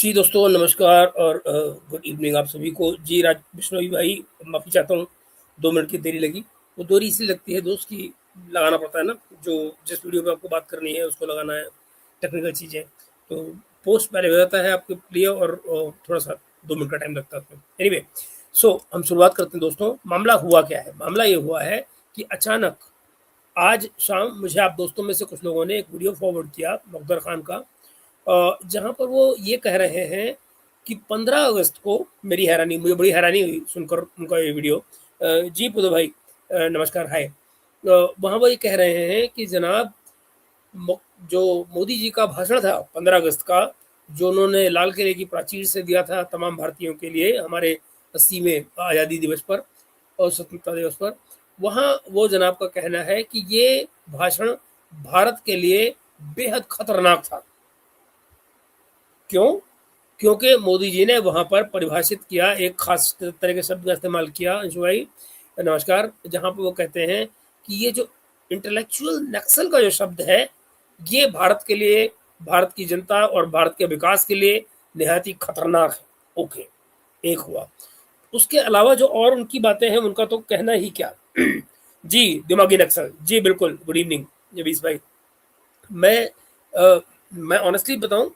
जी दोस्तों, नमस्कार और गुड इवनिंग आप सभी को। जी राज बिश्नोई भाई, माफ़ी चाहता हूँ 2 मिनट की देरी लगी। वो देरी इसलिए लगती है दोस्त कि लगाना पड़ता है ना, जो जिस वीडियो पे आपको बात करनी है उसको लगाना है, टेक्निकल चीज़ें। तो पोस्ट पहले हो जाता है आपके लिए और थोड़ा-सा 2 मिनट का टाइम लगता है उसमें। एनीवे, सो हम शुरुआत करते हैं दोस्तों। मामला हुआ क्या है? मामला ये हुआ है कि अचानक आज शाम मुझे आप दोस्तों में से कुछ लोगों ने एक वीडियो फॉरवर्ड किया मुक़द्दर खान का, जहाँ पर वो ये कह रहे हैं कि 15 अगस्त को मुझे बड़ी हैरानी हुई सुनकर उनका ये वीडियो। जी पुदो भाई, नमस्कार, हाय। वहाँ वो ये कह रहे हैं कि जनाब, मो जो मोदी जी का भाषण था 15 अगस्त का, जो उन्होंने लाल किले की प्राचीर से दिया था तमाम भारतीयों के लिए हमारे 80वें आज़ादी दिवस पर और स्वतंत्रता दिवस पर, वहाँ वो जनाब का कहना है कि ये भाषण भारत के लिए बेहद खतरनाक था। क्यों? क्योंकि मोदी जी ने वहाँ पर परिभाषित किया, एक ख़ास तरह के शब्द का इस्तेमाल किया, अंशु भाई नमस्कार, जहाँ पे वो कहते हैं कि ये जो इंटेलेक्चुअल नक्सल का जो शब्द है, ये भारत के लिए, भारत की जनता और भारत के विकास के लिए निहायत ही खतरनाक है। ओके, एक हुआ। उसके अलावा जो और उनकी बातें हैं, उनका तो कहना ही क्या। जी, दिमागी नक्सल। जी, बिल्कुल, गुड इवनिंग जबीस भाई। मैं मैं ऑनेस्टली बताऊँ,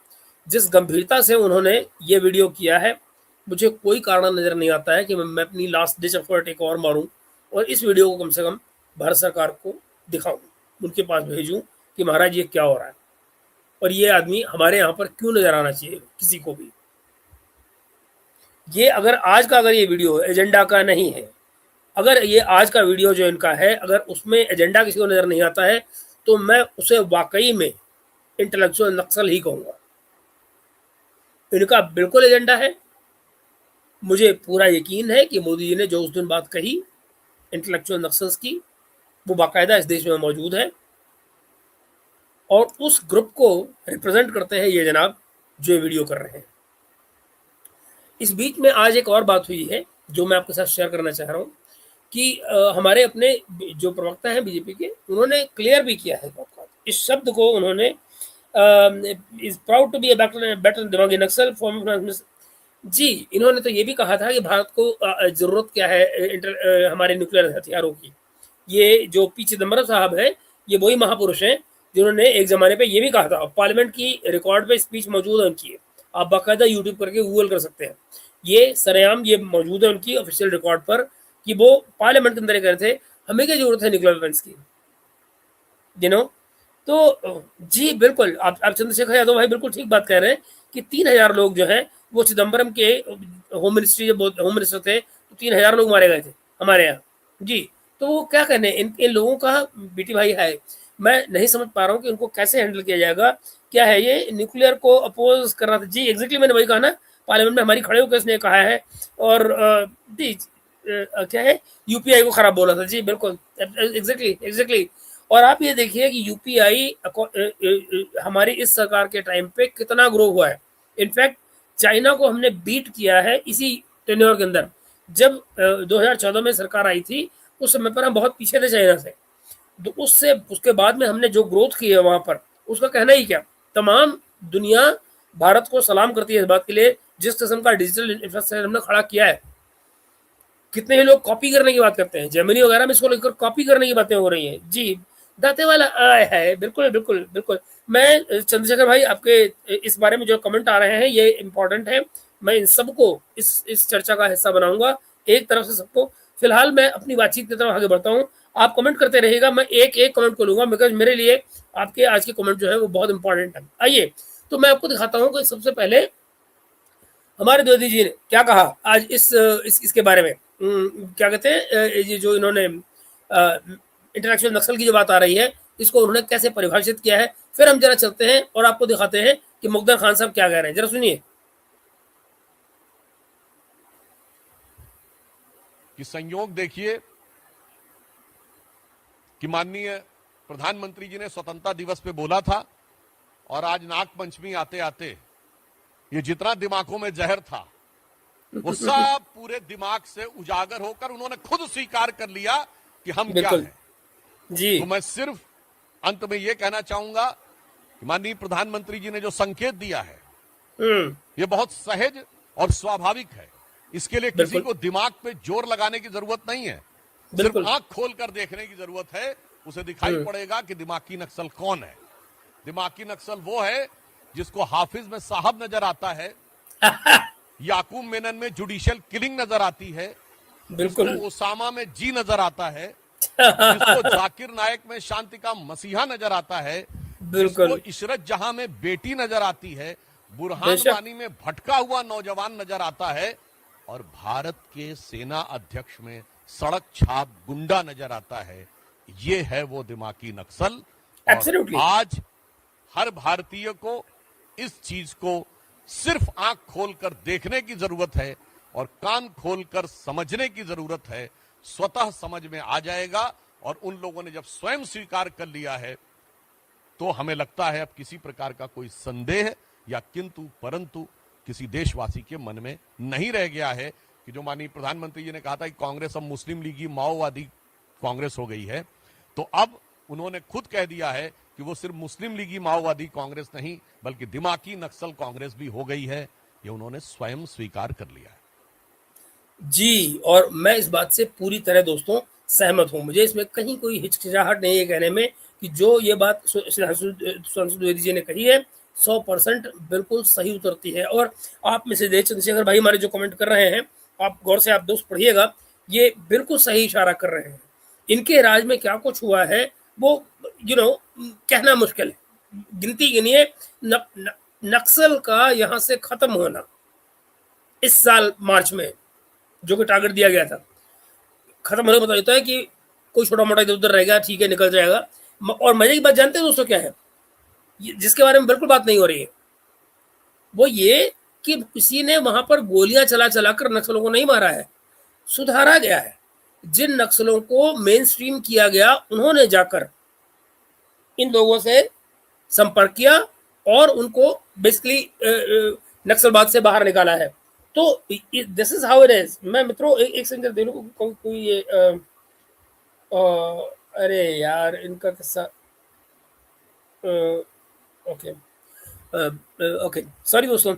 जिस गंभीरता से उन्होंने ये वीडियो किया है, मुझे कोई कारण नज़र नहीं आता है कि मैं अपनी लास्ट डिच एफर्ट एक और मारूँ और इस वीडियो को कम से कम भारत सरकार को दिखाऊँ, उनके पास भेजूँ कि महाराज ये क्या हो रहा है और ये आदमी हमारे यहाँ पर क्यों नज़र आना चाहिए किसी को भी। ये अगर ये वीडियो एजेंडा का नहीं है, अगर ये आज का वीडियो जो इनका है, अगर उसमें एजेंडा किसी को नज़र नहीं आता है, तो मैं उसे वाक़ई में इंटेलेक्चुअल नक्सल ही कहूँगा। इनका बिल्कुल एजेंडा है। मुझे पूरा यकीन है कि मोदी जी ने जो उस दिन बात कही इंटेलेक्चुअल नक्सल्स की, वो बाकायदा इस देश में मौजूद है और उस ग्रुप को रिप्रेजेंट करते हैं ये जनाब जो ये वीडियो कर रहे हैं। इस बीच में आज एक और बात हुई है जो मैं आपके साथ शेयर करना चाह रहा हूँ कि हमारे अपने जो प्रवक्ता हैं बीजेपी के, उन्होंने क्लियर भी किया है बात। इस शब्द को उन्होंने is proud to be a better दिमागी नक्सल फॉर्म। जी, इन्होंने तो ये भी कहा था कि भारत को ज़रूरत क्या है हमारे न्यूक्लियर हथियारों की। ये जो पी चिदम्बरम साहब हैं, ये वही महापुरुष हैं जिन्होंने एक ज़माने पे ये भी कहा था। पार्लियामेंट की रिकॉर्ड पे स्पीच मौजूद है उनकी, आप बाकायदा यूट्यूब करके गूगल कर सकते हैं। ये सरेआम ये मौजूद है उनकी ऑफिशियल रिकॉर्ड पर कि वो पार्लियामेंट के अंदर ये कह रहे थे, हमें क्या ज़रूरत है न्यूक्लियर वेपन्स की, यू नो। तो जी बिल्कुल, आप चंद्रशेखर यादव भाई बिल्कुल ठीक बात कह रहे हैं कि 3000 लोग जो हैं वो चिदम्बरम के होम मिनिस्ट्री जब होम मिनिस्टर थे तो 3000 लोग मारे गए थे हमारे यहाँ। जी, तो वो क्या कहने इन इन लोगों का बेटी भाई है। मैं नहीं समझ पा रहा हूँ कि उनको कैसे हैंडल किया जाएगा। क्या है ये न्यूक्लियर को अपोज कर रहा था। जी एग्जैक्टली, मैंने वही कहा ना, पार्लियामेंट में हमारी खड़े होकर इसने कहा है। और जी क्या है, यूपीआई को खराब बोला था। जी बिल्कुल, एग्जैक्टली एग्जैक्टली। और आप ये देखिए कि यूपीआई हमारी इस सरकार के टाइम पे कितना ग्रो हुआ है। इनफैक्ट चाइना को हमने बीट किया है इसी टेन्योर के अंदर। जब 2014 में सरकार आई थी, उस समय पर हम बहुत पीछे थे चाइना से। तो उससे उसके बाद में हमने जो ग्रोथ की है वहाँ पर, उसका कहना ही क्या। तमाम दुनिया भारत को सलाम करती है इस बात के लिए, जिस किस्म का डिजिटल इंफ्रास्ट्रक्चर हमने खड़ा किया है। कितने ही लोग कॉपी करने की बात करते हैं, जर्मनी वगैरह में इसको लेकर कॉपी करने की बातें हो रही हैं। जी, दाते वाला आय है, बिल्कुल बिल्कुल बिल्कुल। मैं चंद्रशेखर भाई, आपके इस बारे में जो कमेंट आ रहे हैं ये इंपॉर्टेंट है। मैं इन सबको इस चर्चा का हिस्सा बनाऊंगा, एक तरफ से सबको। फिलहाल मैं अपनी बातचीत की तरफ आगे बढ़ता हूँ, आप कमेंट करते रहिएगा, मैं एक एक कमेंट को लूंगा बिकॉज मेरे लिए आपके आज के कमेंट जो है वो बहुत इंपॉर्टेंट है। आइए, तो मैं आपको दिखाता हूँ कि सबसे पहले हमारे द्विवेदी जी ने क्या कहा आज इसके बारे में। क्या कहते हैं, ये जो इन्होंने इंटरनेशनल नक्सल की जो बात आ रही है, इसको उन्होंने कैसे परिभाषित किया है। फिर हम जरा चलते हैं और आपको दिखाते हैं कि मुक़द्दर खान साहब क्या कह रहे हैं। जरा सुनिए। कि संयोग देखिए कि माननीय प्रधानमंत्री जी ने स्वतंत्रता दिवस पे बोला था और आज नाग पंचमी आते आते ये जितना दिमागों में जहर था वो सब पूरे दिमाग से उजागर होकर उन्होंने खुद स्वीकार कर लिया कि हम क्या बिल्कुल हैं। जी। तो मैं सिर्फ अंत में यह कहना चाहूंगा कि माननीय प्रधानमंत्री जी ने जो संकेत दिया है ये बहुत सहज और स्वाभाविक है। इसके लिए किसी बिल्कुल। को दिमाग पे जोर लगाने की जरूरत नहीं है, सिर्फ बिल्कुल। आंख खोलकर देखने की जरूरत है। उसे दिखाई पड़ेगा कि दिमागी नक्सल कौन है। दिमागी नक्सल वो है जिसको हाफिज में साहब नजर आता है, याकूब मेनन में जुडिशियल किलिंग नजर आती है, जिसको बिल्कुल। ओसामा में जी नजर आता है, जिसको जाकिर नायक में शांति का मसीहा नजर आता है, जिसको बिल्कुल। इशरत जहां में बेटी नजर आती है, बुरहान बेशक। वानी में भटका हुआ नौजवान नजर आता है, और भारत के सेना अध्यक्ष में सड़क छाप गुंडा नजर आता है। ये है वो दिमागी नक्सल। और एब्सोल्युटली। आज हर भारतीय को इस चीज को सिर्फ आंख खोलकर देखने की जरूरत है और कान खोलकर समझने की जरूरत है। स्वतः समझ में आ जाएगा। और उन लोगों ने जब स्वयं स्वीकार कर लिया है तो हमें लगता है अब किसी प्रकार का कोई संदेह या किंतु परंतु किसी देशवासी के मन में नहीं रह गया है कि जो माननीय प्रधानमंत्री जी ने कहा था कि कांग्रेस अब मुस्लिम लीगी माओवादी कांग्रेस हो गई है, तो अब उन्होंने खुद कह दिया है कि वो सिर्फ मुस्लिम लीगी माओवादी कांग्रेस नहीं बल्कि दिमागी नक्सल कांग्रेस भी हो गई है। ये उन्होंने स्वयं स्वीकार कर लिया है। जी, और मैं इस बात से पूरी तरह दोस्तों सहमत हूँ। मुझे इसमें कहीं कोई हिचकिचाहट नहीं है कहने में कि जो ये बात सुधांशु द्विवेदी जी ने कही है 100% बिल्कुल सही उतरती है। और आप में से देव चंद्रशेखर भाई हमारे जो कमेंट कर रहे हैं, आप गौर से आप दोस्त पढ़िएगा, ये बिल्कुल सही इशारा कर रहे हैं। इनके राज में क्या कुछ हुआ है वो कहना मुश्किल है। गिनती गिनिए, नक्सल का यहाँ से खत्म होना इस साल मार्च में जो कि टारगेट दिया गया था, खत्म होने का मतलब होता है कि कोई छोटा मोटा इधर उधर रहेगा, ठीक है, निकल जाएगा। और मजे की बात जानते हैं दोस्तों क्या है, जिसके बारे में बिल्कुल बात नहीं हो रही है, वो ये कि किसी ने वहां पर गोलियां चला चलाकर नक्सलों को नहीं मारा है, सुधारा गया है। जिन नक्सलों को मेन स्ट्रीम किया गया उन्होंने जाकर इन लोगों से संपर्क किया और उनको बेसिकली नक्सलवाद से बाहर निकाला है। तो this is how it is. मैं मित्रों एक सेकंड दे लूं, कोई ये अरे यार इनका किस्सा, ओके ओके सॉरी दोस्तों।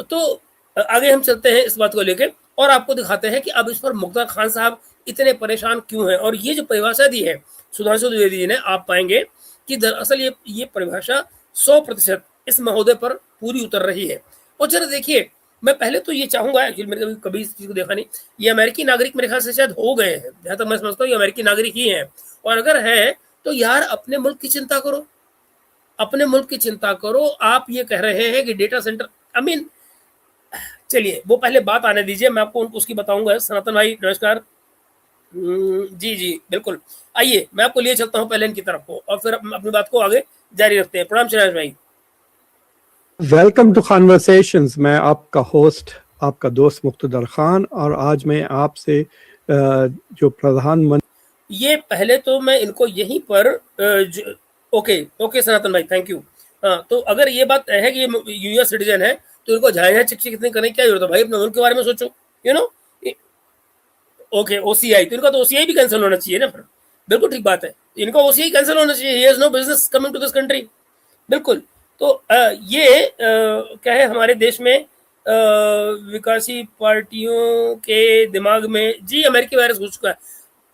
तो आगे हम चलते हैं इस बात को लेके और आपको दिखाते हैं कि अब इस पर मुख्तार खान साहब इतने परेशान क्यों हैं। और ये जो परिभाषा दी है सुधांशु द्विवेदी जी ने, आप पाएंगे कि दरअसल ये परिभाषा 100% इस महोदय पर पूरी उतर रही है। और जरा देखिए, मैं पहले तो ये चाहूंगा, एक्चुअली मैंने कभी इस चीज को देखा नहीं, ये अमेरिकी नागरिक मेरे ख्याल से शायद हो गए हैं, जहां तक मैं समझता हूँ ये अमेरिकी नागरिक ही हैं। और अगर है तो यार अपने मुल्क की चिंता करो, अपने मुल्क की चिंता करो। आप ये कह रहे हैं कि डेटा सेंटर, आई मीन, चलिए वो पहले बात आने दीजिए, मैं आपको उसकी बताऊंगा। सनातन भाई नमस्कार। जी जी बिल्कुल, आइए मैं आपको लिए चलता हूँ पहले इनकी तरफ को और फिर अपनी बात को आगे जारी रखते हैं। प्रणाम शिराज भाई। Welcome to conversations. मैं आपका होस्ट, आपका दोस्त मुक्तदर खान, और आज मैं आपसे जो प्रधानमंत्री, ये पहले तो मैं इनको यहीं पर ओके सनातन भाई, थैंक यू। हाँ, तो अगर ये बात है कि ये यूएस सिटीजन है तो इनको झाया चिक कितनी करने की क्या जरूरत है भाई, अपने मुल्क के बारे में सोचो, यू नो। ओके ओसीआई, तो इनका तो ओसीआई भी कैंसिल होना चाहिए ना फिर। बिल्कुल ठीक बात है, इनका ओसीआई कैंसिल होना चाहिए। He has no business coming to this country. बिल्कुल। तो ये क्या है हमारे देश में विकासी पार्टियों के दिमाग में जी अमेरिकी वायरस घुस चुका है।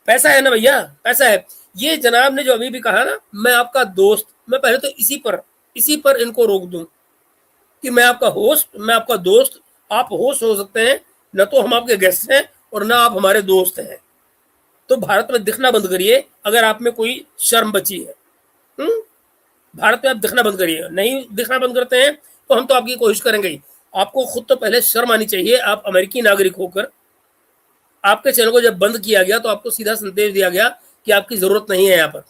पैसा है ना भैया, पैसा है। ये जनाब ने जो अभी भी कहा ना, मैं आपका दोस्त, मैं पहले तो इसी पर इनको रोक दूं कि मैं आपका होस्ट, मैं आपका दोस्त। आप होस्ट हो सकते हैं, न तो हम आपके गेस्ट हैं और ना आप हमारे दोस्त हैं। तो भारत में दिखना बंद करिए अगर आप में कोई शर्म बची है। भारत में आप दिखना बंद करिए। नहीं दिखना बंद करते हैं तो हम तो आपकी कोशिश करेंगे ही। आपको खुद तो पहले शर्म आनी चाहिए। आप अमेरिकी नागरिक होकर आपके चैनल को जब बंद किया गया तो आपको सीधा संदेश दिया गया कि आपकी जरूरत नहीं है यहाँ पर,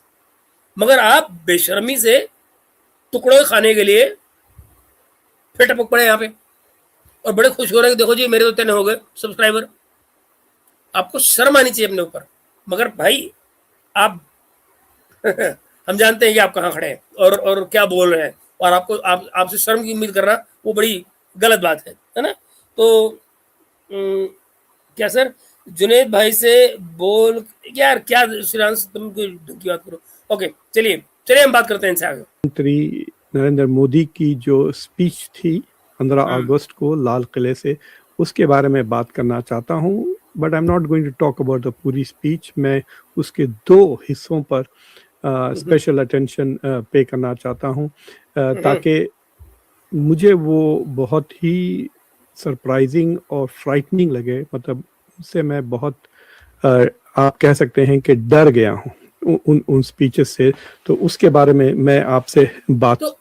मगर आप बेशर्मी से टुकड़े खाने के लिए फिर टपक पड़े यहाँ पे और बड़े खुश हो रहे हैं कि देखो जी मेरे तो इतने हो गए सब्सक्राइबर। आपको शर्म आनी चाहिए अपने ऊपर। मगर भाई आप हम जानते हैं कि आप कहाँ खड़े हैं और क्या बोल रहे हैं, और आपको आपसे शर्म की उम्मीद करना वो बड़ी गलत बात है ना। तो क्या सर, जुनेद भाई से बोल यार, क्या श्रीरांश तुम की बात करो। ओके चलिए हम बात करते हैं इनसे आगे। मंत्री नरेंद्र मोदी की जो स्पीच थी 15 अगस्त को लाल किले से, उसके बारे में बात करना चाहता हूँ। But I am not going to talk about the पूरी स्पीच। मैं उसके 2 हिस्सों पर स्पेशल अटेंशन पे करना चाहता हूँ, ताकि मुझे वो बहुत ही सरप्राइजिंग और फ्राइटनिंग लगे। मतलब उससे मैं बहुत आप कह सकते हैं कि डर गया हूँ उन स्पीचेस से। तो उसके बारे में मैं आपसे बात तो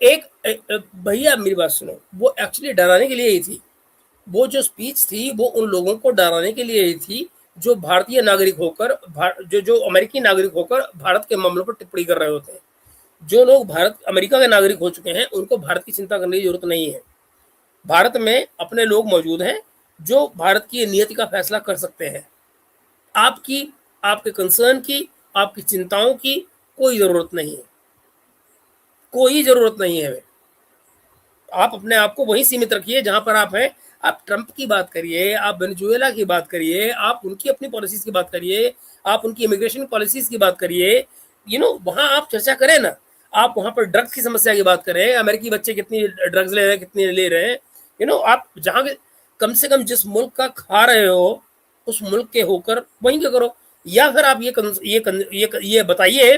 भैया मेरी बात सुनो, वो एक्चुअली डराने के लिए ही थी। वो जो स्पीच थी वो उन लोगों को डराने के लिए ही थी जो भारतीय नागरिक होकर जो अमेरिकी नागरिक होकर भारत के मामलों पर टिप्पणी कर रहे होते हैं। जो लोग अमेरिका के नागरिक हो चुके हैं उनको भारत की चिंता करने की जरूरत नहीं है। भारत में अपने लोग मौजूद हैं जो भारत की नियति का फैसला कर सकते हैं। आपकी, आपके कंसर्न की, आपकी चिंताओं की कोई जरूरत नहीं है, कोई जरूरत नहीं है। आप अपने आप को वहीं सीमित रखिए जहां पर आप हैं। आप ट्रंप की बात करिए, आप वेनेजुएला की बात करिए, आप उनकी अपनी पॉलिसीज की बात करिए, आप उनकी इमिग्रेशन पॉलिसीज की बात करिए। वहां आप चर्चा करें ना। आप वहां पर ड्रग्स की समस्या की बात करें, अमेरिकी बच्चे कितनी ड्रग्स ले रहे हैं, कितनी ले रहे हैं। आप जहां कम से कम जिस मुल्क का खा रहे हो उस मुल्क के होकर वहीं क्या करो। या फिर आप ये बताइए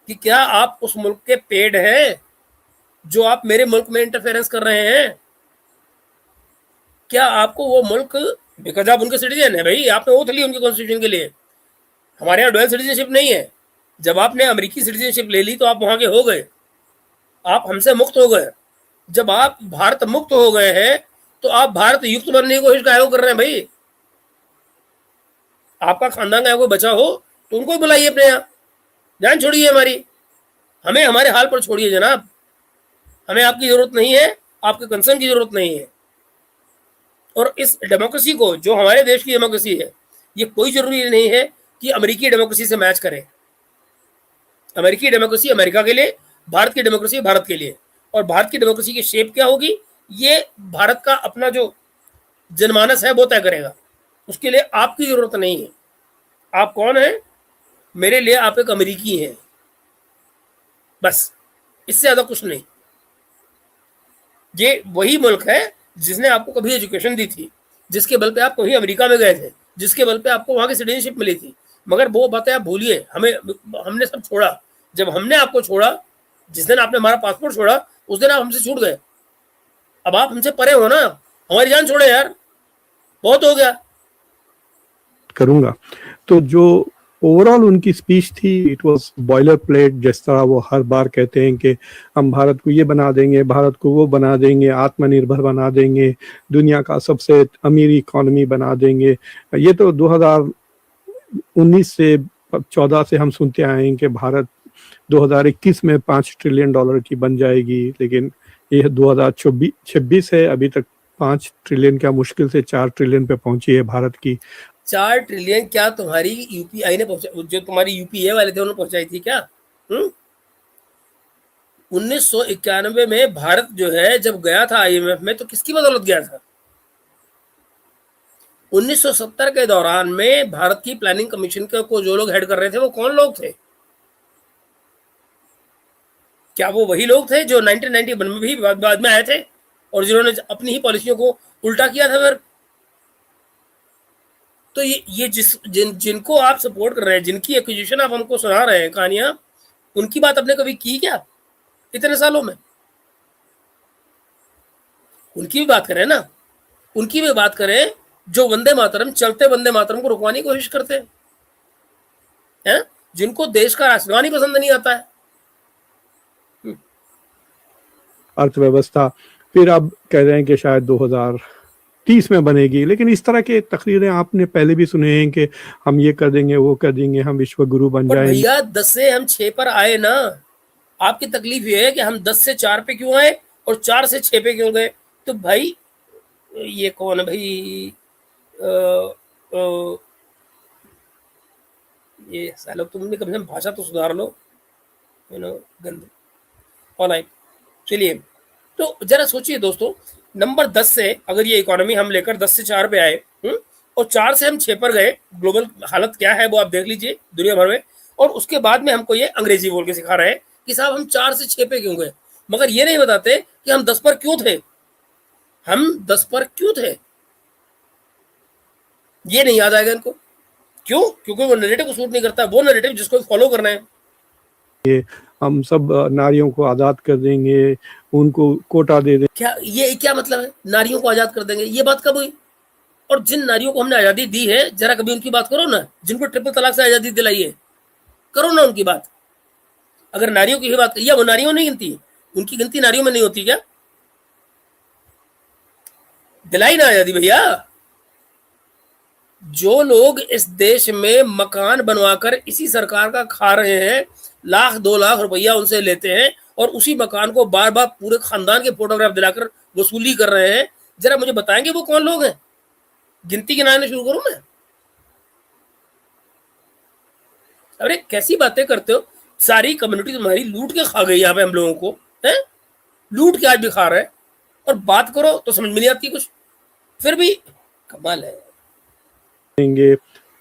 कि क्या आप उस मुल्क के पेड हैं जो आप मेरे मुल्क में इंटरफेरेंस कर रहे हैं? क्या आपको वो मुल्क, बिकॉज आप उनके सिटीजन है भाई, आपने वोट ली उनके कॉन्स्टिट्यूशन के लिए। हमारे यहाँ डुअल सिटीजनशिप नहीं है। जब आपने अमेरिकी सिटीजनशिप ले ली तो आप वहां के हो गए, आप हमसे मुक्त हो गए। जब आप भारत मुक्त हो गए हैं तो आप भारत युक्त बनने की कोशिश काहे कर रहे हैं भाई? आपका खानदान का कोई बचा हो तो उनको बुलाइए अपने यहाँ, जान छोड़िए हमारी। हमें हमारे हाल पर छोड़िए जनाब। हमें आपकी जरूरत नहीं है, आपके कंसर्न की जरूरत नहीं है। और इस डेमोक्रेसी को, जो हमारे देश की डेमोक्रेसी है, ये कोई जरूरी नहीं है कि अमेरिकी डेमोक्रेसी से मैच करे। अमेरिकी डेमोक्रेसी अमेरिका के लिए, भारत की डेमोक्रेसी भारत के लिए। और भारत की डेमोक्रेसी की शेप क्या होगी ये भारत का अपना जो जनमानस है वो तय करेगा। उसके लिए आपकी जरूरत नहीं है। आप कौन है मेरे लिए? आप एक अमेरिकी हैं, बस, इससे ज्यादा कुछ नहीं। ये वही मुल्क है जिसने आपको कभी एजुकेशन दी थी, जिसके बल पे आप कभी अमेरिका में गए थे, जिसके बल पे आपको वहां की सिटीजनशिप मिली थी। मगर वो बातें आप भूलिए। हमने सब छोड़ा। जब हमने आपको छोड़ा, जिस दिन आपने हमारा पासपोर्ट छोड़ा, उस दिन आप हमसे छूट गए। अब आप हमसे परे हो ना, हमारी जान छोड़े यार, बहुत हो गया। करूंगा। तो जो ओवरऑल उनकी स्पीच थी, इट वाज बॉयलर प्लेट। जिस तरह वो हर बार कहते हैं कि हम भारत को ये बना देंगे, भारत को वो बना देंगे, आत्मनिर्भर बना देंगे, दुनिया का सबसे अमीर इकोनॉमी बना देंगे। ये तो 2019 से 14 से हम सुनते आए हैं कि भारत 2021 में $5 ट्रिलियन की बन जाएगी। लेकिन ये 2026 है, अभी तक 5 ट्रिलियन का मुश्किल से 4 ट्रिलियन पे पहुंची है भारत की। 4 ट्रिलियन क्या तुम्हारी यूपीआई ने पहुंचा, जो तुम्हारी यूपीए वाले थे उन्होंने पहुंचाई थी क्या? 1991 में भारत जो है जब गया था आईएमएफ में तो किसकी बदौलत गया था? 1970 के दौरान में भारत की प्लानिंग कमीशन को जो लोग हेड कर रहे थे वो कौन लोग थे? क्या वो वही लोग थे जो 1991 में भी बाद में आए थे और जिन्होंने अपनी ही पॉलिसियों को उल्टा किया था? फिर तो ये जिनको आप सपोर्ट कर रहे हैं, जिनकी एक्विजिशन आप हमको सुना रहे हैं कहानियां, उनकी बात आपने कभी की क्या इतने सालों में? उनकी भी बात करें ना, उनकी भी बात करें जो वंदे मातरम, चलते वंदे मातरम को रुकवाने की कोशिश करते हैं, जिनको देश का राष्ट्रगान ही पसंद नहीं आता है। अर्थव्यवस्था फिर अब कह रहे हैं कि शायद 2030 में बनेगी। लेकिन इस तरह के तकरीरें आपने पहले भी सुने हैं कि हम ये कर देंगे, वो कर देंगे, हम विश्व गुरु बन जाएंगे। भैया 10 से हम 6 पर आए ना। आपकी तकलीफ ये है कि हम 10 से 4 पे क्यों आए और 4 से 6 पे क्यों गए? तो भाई ये कौन है भाई? ये सालो तुमने कम से कम भाषा तो सुधार लो, गंदे। ऑलराइट, चलिए। तो जरा सोचिए दोस्तों, नंबर 10 से अगर ये इकोनॉमी हम लेकर 10 से 4 पे आए और 4 से हम 6 पर गए, ग्लोबल हालत क्या है वो आप देख लीजिए दुनिया भर में। और उसके बाद में हमको ये अंग्रेजी बोल के सिखा रहे हैं कि साहब हम 4 से 6 पे क्यों गए, मगर ये नहीं बताते कि हम 10 पर क्यों थे। हम 10 पर क्यों थे, ये नहीं याद आएगा इनको। क्यों? क्योंकि वो नैरेटिव को सूट नहीं करता, वो नैरेटिव जिसको फॉलो करना है। हम सब नारियों को आज़ाद कर देंगे, उनको कोटा दे देंगे। क्या ये क्या मतलब है, नारियों को आजाद कर देंगे? ये बात कब हुई? और जिन नारियों को हमने आजादी दी है, जरा कभी उनकी बात करो ना, जिनको ट्रिपल तलाक से आजादी दिलाई है, करो ना उनकी बात। अगर नारियों की ही बात, या वो नारियों नहीं गिनती, उनकी गिनती नारियों में नहीं होती क्या? दिलाई ना आजादी भैया। जो लोग इस देश में मकान बनवाकर इसी सरकार का खा रहे हैं, लाख 2 लाख रुपया उनसे लेते हैं और उसी मकान को बार बार पूरे खानदान के फोटोग्राफ दिलाकर वसूली कर रहे हैं, जरा मुझे बताएंगे वो कौन लोग हैं? गिनती गिनाने शुरू करूं मैं? अरे कैसी बातें करते हो, सारी कम्युनिटी तुम्हारी लूट के खा गई यहाँ पे हम लोगों को, है लूट के आज भी खा रहे हैं, और बात करो तो समझ में नहीं आती कुछ, फिर भी कमाल है।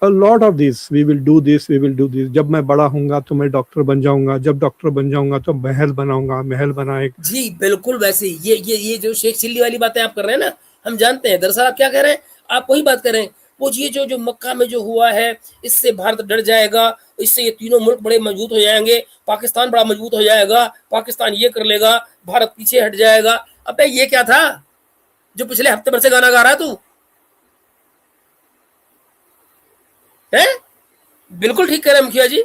A lot of this, we will do this, we will do this. जब मैं बड़ा होऊंगा तो मैं डॉक्टर बन जाऊंगा, जब डॉक्टर बन जाऊंगा तो महल बनाऊंगा, महल बनाए। जी बिल्कुल वैसे ये जो शेख चिल्ली वाली बातें आप कर रहे हैं ना, हम जानते हैं दरअसल आप क्या कह रहे हैं, आप वही बात कर रहे हैं। वो ये जो मक्का में जो हुआ है, इससे भारत डर जाएगा, इससे ये तीनों मुल्क बड़े मजबूत हो जाएंगे, पाकिस्तान बड़ा मजबूत हो जाएगा, पाकिस्तान ये कर लेगा, भारत पीछे हट जाएगा। अबे ये क्या था जो पिछले हफ्ते भर से गाना गा रहा है तू? है बिल्कुल ठीक कह रहे हैं मुखिया जी।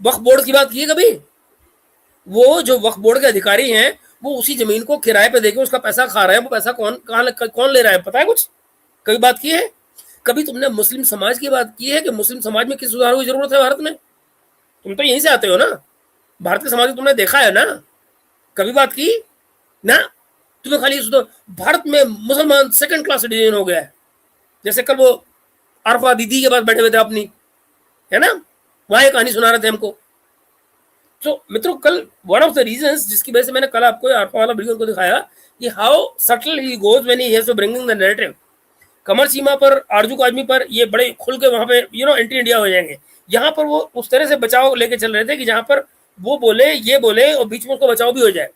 वक्फ बोर्ड की बात की है कभी? वो जो वक्फ बोर्ड के अधिकारी हैं, वो उसी जमीन को किराए पे देके उसका पैसा खा रहे हैं। वो पैसा कौन ले रहा है, पता है कुछ? कभी बात की है? कभी तुमने मुस्लिम समाज की बात की है कि मुस्लिम समाज में किस सुधार की जरूरत है भारत में? तुम तो यहीं से आते हो ना, भारतीय समाज को तुमने देखा है ना, कभी बात की ना? तुम्हें खाली भारत में मुसलमान सेकंड क्लास सिटीजन हो गया है, जैसे कल वो आरफा दीदी के पास बैठे हुए थे अपनी, है ना, वहां एक कहानी सुना रहे थे हमको। तो मित्रों, कल वन ऑफ द रीजंस जिसकी वजह से मैंने कल आपको आरफा वाला वीडियो को दिखाया कि how subtle he goes when he has to bringing the narrative. कमर सीमा पर, आरजू आदमी पर ये बड़े खुल के वहां पे एंटी इंडिया हो जाएंगे। यहाँ पर वो उस तरह से बचाव लेके चल रहे थे कि जहां पर वो बोले, ये बोले और बीच में उसको बचाव भी हो जाए,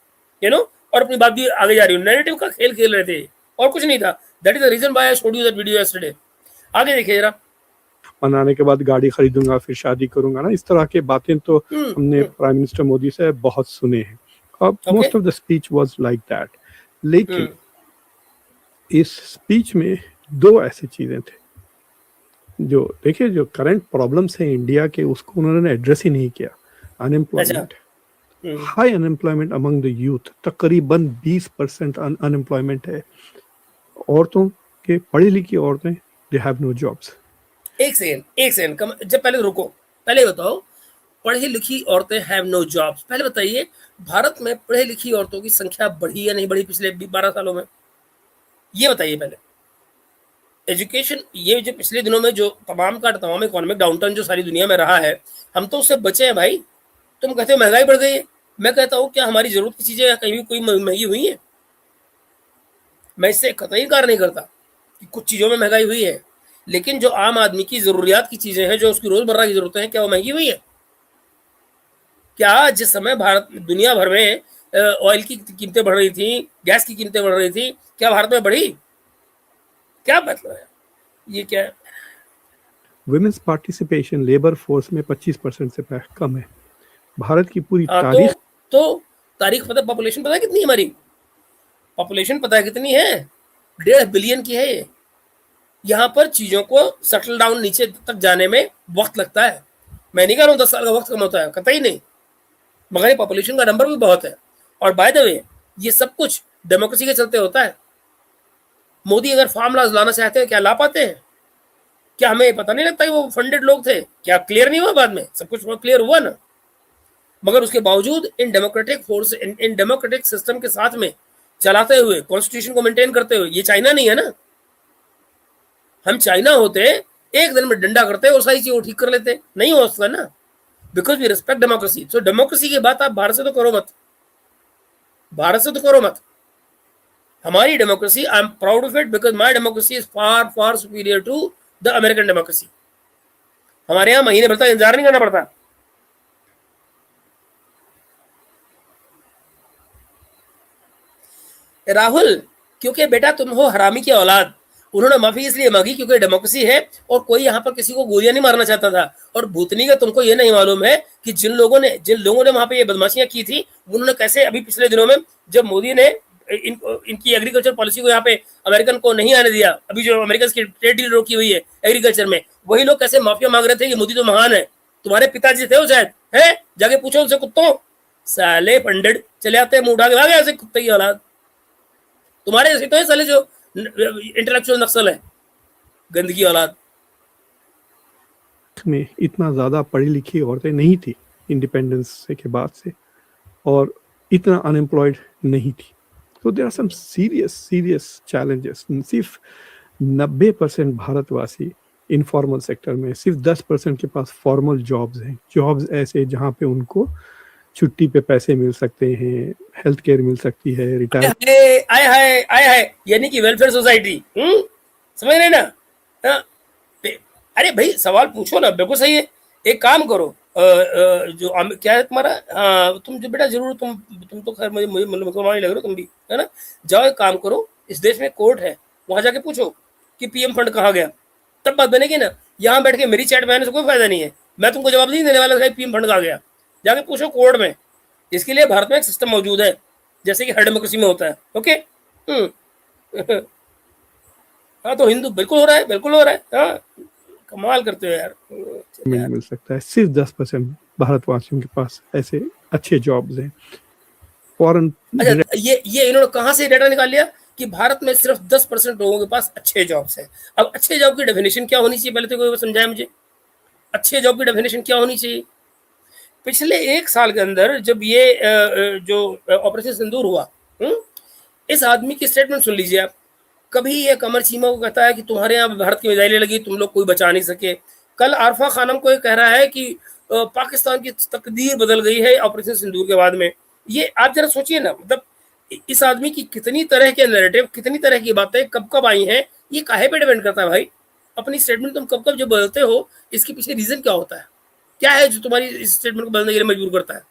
और अपनी बात भी आगे जा रही हो। नैरेटिव का खेल खेल रहे थे और कुछ नहीं था। That is the reason why I showed you that video yesterday. आगे देखिए जरा। मनाने के बाद गाड़ी खरीदूंगा, फिर शादी करूंगा ना, इस तरह के बातें तो हमने प्राइम मिनिस्टर मोदी से बहुत सुने हैं। Most of the speech was like that. लेकिन इस स्पीच में दो ऐसी चीजें थे जो, देखिए, जो करंट प्रॉब्लम्स है इंडिया के, उसको उन्होंने एड्रेस ही नहीं किया। Unemployment, high unemployment among the youth, तकरीबन 20% अनएम्प्लॉयमेंट है। औरतों के, पढ़ी लिखी औरतें, दे हैव नो जॉब्स। एक सेकंड, जब पहले रुको, पहले बताओ, पढ़ी लिखी औरतें हैव नो जॉब्स, पहले बताइए भारत में पढ़ी लिखी औरतों की संख्या बढ़ी या नहीं बढ़ी पिछले 12 सालों में? ये बताइए पहले। एजुकेशन, ये जो पिछले दिनों में जो तमाम इकोनॉमिक डाउनटर्न जो सारी दुनिया में रहा है, हम तो उससे बचे हैं भाई। तुम कहते हो महंगाई बढ़ गई है, मैं कहता हूँ क्या हमारी जरूरत की चीजें कहीं भी कोई महंगी हुई है? मैं इससे कतई इनकार नहीं करता कि कुछ चीजों में महंगाई हुई है, लेकिन जो आम आदमी की जरूरियात की चीजें हैं, जो उसकी रोजमर्रा की जरूरतें हैं, क्या वो महंगी हुई है? क्या जिस समय भारत, दुनिया भर में ऑयल की कीमतें बढ़ रही थी, गैस की कीमतें बढ़ रही थी, क्या भारत में बढ़ी? क्या मतलब है ये? क्या है? वुमेन्स पार्टिसिपेशन लेबर फोर्स में 25% से कम है। भारत की पूरी तारीख, तो तारीख पता, पॉपुलेशन पता है कितनी है हमारी? पॉपुलेशन पता है कितनी है? 1.5 बिलियन की है। यहाँ पर चीजों को सेटल डाउन नीचे तक जाने में वक्त लगता है। मैं नहीं कह रहा हूँ 10 साल का वक्त कम होता है, कतई नहीं, मगर ये पॉपुलेशन का नंबर भी बहुत है। और बाय द वे, ये सब कुछ डेमोक्रेसी के चलते होता है। मोदी अगर फार्म लॉज लाना चाहते हैं, क्या ला पाते हैं? क्या हमें पता नहीं लगता कि वो फंडेड लोग थे? क्या क्लियर नहीं हुआ बाद में? सब कुछ क्लियर हुआ ना। मगर उसके बावजूद in democratic force, in democratic system के साथ में चलाते हुए, कॉन्स्टिट्यूशन को मेंटेन करते हुए, ये चाइना नहीं है ना। हम चाइना होते, एक दिन में डंडा करते और सारी चीजें ठीक कर लेते, नहीं हो सकता ना, because we respect democracy. So democracy की बात आप भारत से तो करो मत, भारत से तो करो मत। हमारी democracy, I am proud of it, because my democracy is far far superior to the American democracy. हमारे यहाँ महीने भर तक इंतजार नहीं करना पड़ता। राहुल, क्योंकि बेटा तुम हो हरामी की औलाद। उन्होंने माफी इसलिए मांगी क्योंकि डेमोक्रेसी है और कोई यहाँ पर किसी को गोलियां नहीं मारना चाहता था। और भूतनी का तुमको ये नहीं मालूम है कि जिन लोगों ने वहां पे ये बदमाशियां की थी, उन्होंने कैसे अभी पिछले दिनों में जब मोदी ने इनकी एग्रीकल्चर पॉलिसी को यहाँ पे अमेरिकन को नहीं आने दिया, अभी जो अमेरिकन की ट्रेड डील रोकी हुई है एग्रीकल्चर में, वही लोग कैसे माफिया मांग रहे थे कि मोदी तो महान है। तुम्हारे पिताजी थे वो शायद, है? जाके पूछो उनसे कुत्तों। साले पंडित चले आते हैं मुंह उठा के भागे ऐसे कुत्ते की औलाद। तुम्हारे जैसे तो है साले जो इंटेलेक्चुअल नक्सल है, गंदगी औलाद। में इतना ज्यादा पढ़ी लिखी औरतें नहीं थी इंडिपेंडेंस के बाद से, और इतना अनएम्प्लॉयड नहीं थी। तो there are some serious challenges. सिर्फ 90% भारतवासी इनफॉर्मल सेक्टर में, सिर्फ 10% के पास फॉर्मल जॉब्स हैं। जॉब्स ऐसे जहाँ पे उनको छुट्टी पे पैसे मिल सकते हैं, हेल्थ केयर मिल सकती है, रिटायर। आए यानी कि वेलफेयर सोसाइटी। समझ रहे ना? अरे भाई सवाल पूछो ना, बिल्कुल सही है। एक काम करो, जो क्या है तुम्हारा, तुम जो बेटा जरूर तुम तो खैर मुझे मुसलमान ही लग रहे हो तुम भी, है ना? जाओ एक काम करो, इस देश में कोर्ट है, वहां जाके पूछो कि पीएम फंड कहाँ गया, तब बात बनेगी ना। यहाँ बैठ के मेरी चैट में आने से कोई फायदा नहीं है। मैं तुमको जवाब नहीं देने वाला था पीएम फंड कहाँ गया। जाके पूछो कोर्ट में। इसके लिए भारत में एक सिस्टम मौजूद है, जैसे कि हर डेमोक्रेसी में होता है। ओके। हाँ तो हिंदू बिल्कुल हो रहा है, बिल्कुल हो रहा है। हाँ कमाल करते हो यार। मिल सकता है। सिर्फ 10% भारतवासियों के पास ऐसे अच्छे जॉब्स हैं। फॉरेन अच्छा, ये इन्होंने कहाँ से डाटा निकाल लिया कि भारत में सिर्फ 10% लोगों के पास अच्छे जॉब्स हैं। अब अच्छे जॉब की डेफिनेशन क्या होनी चाहिए, पहले तो कोई समझाए मुझे। अच्छे जॉब की डेफिनेशन क्या होनी चाहिए? पिछले 1 साल के अंदर जब ये जो ऑपरेशन सिंदूर हुआ, इस आदमी की स्टेटमेंट सुन लीजिए आप। कभी ये कमर चीमा को कहता है कि तुम्हारे यहाँ भारत की मिसाइलें लगी, तुम लोग कोई बचा नहीं सके। कल आरफा खानम को ये कह रहा है कि पाकिस्तान की तकदीर बदल गई है ऑपरेशन सिंदूर के बाद में। ये आप जरा सोचिए ना, मतलब इस आदमी की कितनी तरह के नैरेटिव, कितनी तरह की बातें कब कब आई हैं, ये काहे पे डिपेंड करता है भाई। अपनी स्टेटमेंट तुम कब कब जो बदलते हो, इसके पीछे रीजन क्या होता है? क्या है जो तुम्हारी इस स्टेटमेंट को बदलने के लिए मजबूर करता है?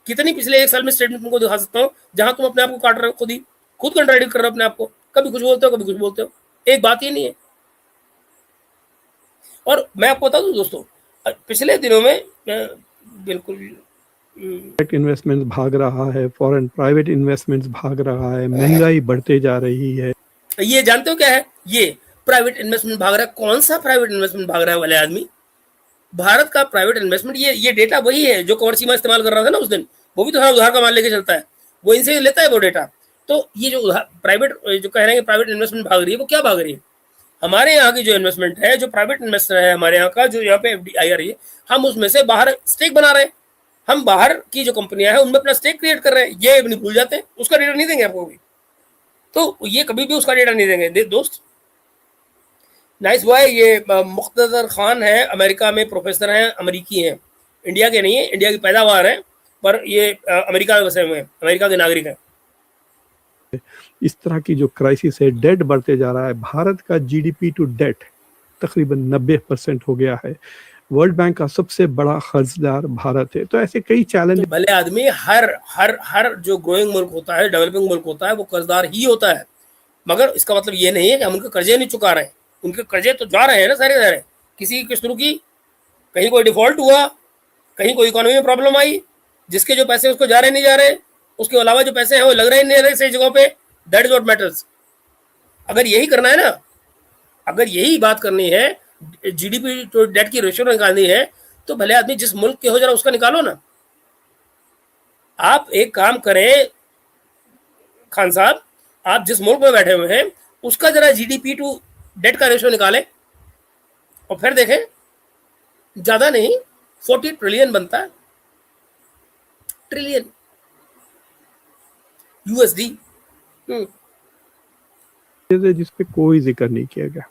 कितनी पिछले 1 साल में स्टेटमेंट तुमको दिखा सकता हूँ जहां तुम अपने आप को काट रहे हो, खुद कंट्राडिक्ट कर रहे हो अपने आप को। कभी कुछ बोलते हो, कभी कुछ बोलते हो, एक बात ही नहीं है। और मैं आपको बता दूं दोस्तों, पिछले दिनों में बिल्कुल इन्वेस्टमेंट भाग रहा है, फॉरेन प्राइवेट इन्वेस्टमेंट्स भाग रहा है, महंगाई बढ़ते जा रही है। ये जानते हो क्या है? ये प्राइवेट इन्वेस्टमेंट भाग रहा है। कौन सा प्राइवेट इन्वेस्टमेंट भाग रहा है वाले आदमी? भारत का प्राइवेट इन्वेस्टमेंट, ये डेटा वही है जो कवर सीमा इस्तेमाल कर रहा था ना उस दिन। वो भी तो उधार का माल लेके चलता है, वो इनसे लेता है वो डेटा। तो ये जो प्राइवेट जो कह रहे हैं प्राइवेट इन्वेस्टमेंट भाग रही है, वो क्या भाग रही है? हमारे यहाँ की जो इन्वेस्टमेंट है, जो प्राइवेट इन्वेस्टर है हमारे यहाँ का, जो यहाँ पे एफडीआई आ रही है, हम उसमें से बाहर स्टेक बना रहे हैं। हम बाहर की जो कंपनियां हैं उनमें अपना स्टेक क्रिएट कर रहे हैं। ये नहीं भूल जाते, उसका डेटा नहीं देंगे आपको भी। तो ये कभी भी उसका डेटा नहीं देंगे दोस्त। Nice boy. ये मुख्तदर खान है, अमेरिका में प्रोफेसर हैं, अमेरिकी हैं, इंडिया के नहीं है, इंडिया की पैदावार है, पर ये अमेरिका में बसे हुए हैं, अमेरिका के नागरिक हैं। इस तरह की जो क्राइसिस है, डेट बढ़ते जा रहा है। भारत का जीडीपी टू डेट तकरीबन 90% हो गया है। वर्ल्ड बैंक का सबसे बड़ा कर्जदार भारत है। तो ऐसे कई चैलेंज। तो भले आदमी हर जो ग्रोइंग मुल्क होता है, डेवलपिंग मुल्क होता है, वो कर्जदार ही होता है। मगर इसका मतलब ये नहीं है कि हम उनके कर्जे नहीं चुका रहे हैं। उनके कर्जे तो जा रहे हैं ना सारे। किसी की किस्त रुकी, कहीं कोई डिफॉल्ट हुआ, कहीं कोई इकोनॉमी में प्रॉब्लम आई, जिसके जो पैसे उसको जा रहे नहीं जा रहे, उसके अलावा जो पैसे हैं वो लग रहे नहीं रहे सही जगहों पे। That is what matters. अगर यही करना है ना, अगर यही बात करनी है, जीडीपी टू डेट की रेशियो निकालनी है, तो भले आदमी जिस मुल्क के हो जरा उसका निकालो ना। आप एक काम करें खान साहब, आप जिस मुल्क में बैठे हुए हैं उसका जरा जीडीपी टू डेट का रेशियो निकालें और फिर देखें। ज्यादा नहीं, 40 ट्रिलियन बनता है, ट्रिलियन यूएसडी। जिसपे कोई जिक्र नहीं किया गया,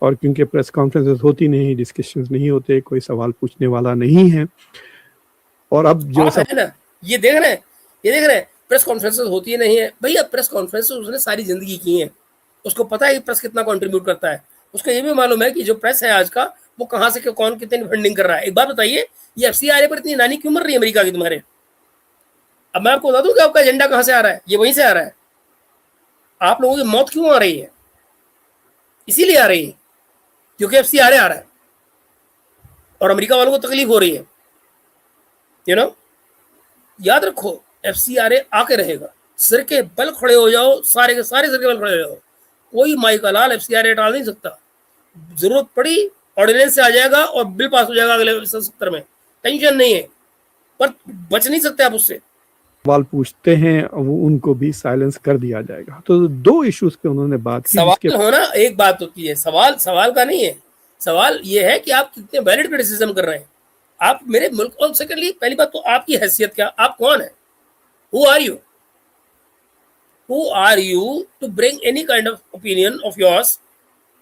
और क्योंकि प्रेस कॉन्फ्रेंसेस होती नहीं, डिस्कशंस नहीं होते, कोई सवाल पूछने वाला नहीं है। और अब जो है ना, ये देख रहे हैं प्रेस कॉन्फ्रेंसेस होती नहीं है। भैया प्रेस कॉन्फ्रेंसेस उसने सारी जिंदगी की है, उसको पता है कि प्रेस कितना कंट्रीब्यूट करता है। उसको ये भी मालूम है कि जो प्रेस है आज का, वो कहाँ से कौन कितनी फंडिंग कर रहा है। एक बात बताइए, ये एफसीआई पर इतनी नानी क्यों मर रही है अमेरिका की तुम्हारे? अब मैं आपको बता दूं कि आपका एजेंडा कहाँ से आ रहा है, ये वहीं से आ रहा है। आप लोगों की मौत क्यों आ रही है? इसीलिए आ रही है क्योंकि FCRA आ रहा है और अमेरिका वालों को तकलीफ हो रही है। यू नो, याद रखो, FCRA आके रहेगा। सिर के बल खड़े हो जाओ, सारे के सारे सिर के बल खड़े हो जाओ, कोई माई का लाल FCRA टाल नहीं सकता। जरूरत पड़ी ऑर्डिनेंस से आ जाएगा और बिल पास हो जाएगा अगले 70 में, टेंशन नहीं है, पर बच नहीं सकते आप उससे। सवाल पूछते हैं वो उनको भी साइलेंस कर दिया जाएगा। तो दो इश्यूज पे उन्होंने बात की। सवाल होना एक बात होती है, सवाल का नहीं है। सवाल ये है कि आप कितने वैलिड क्रिटिसिज्म कर रहे हैं आप मेरे मुल्क। और सेकेंडली, पहली बात तो आपकी हैसियत क्या, आप कौन है? Who are you to bring any kind of opinion of yours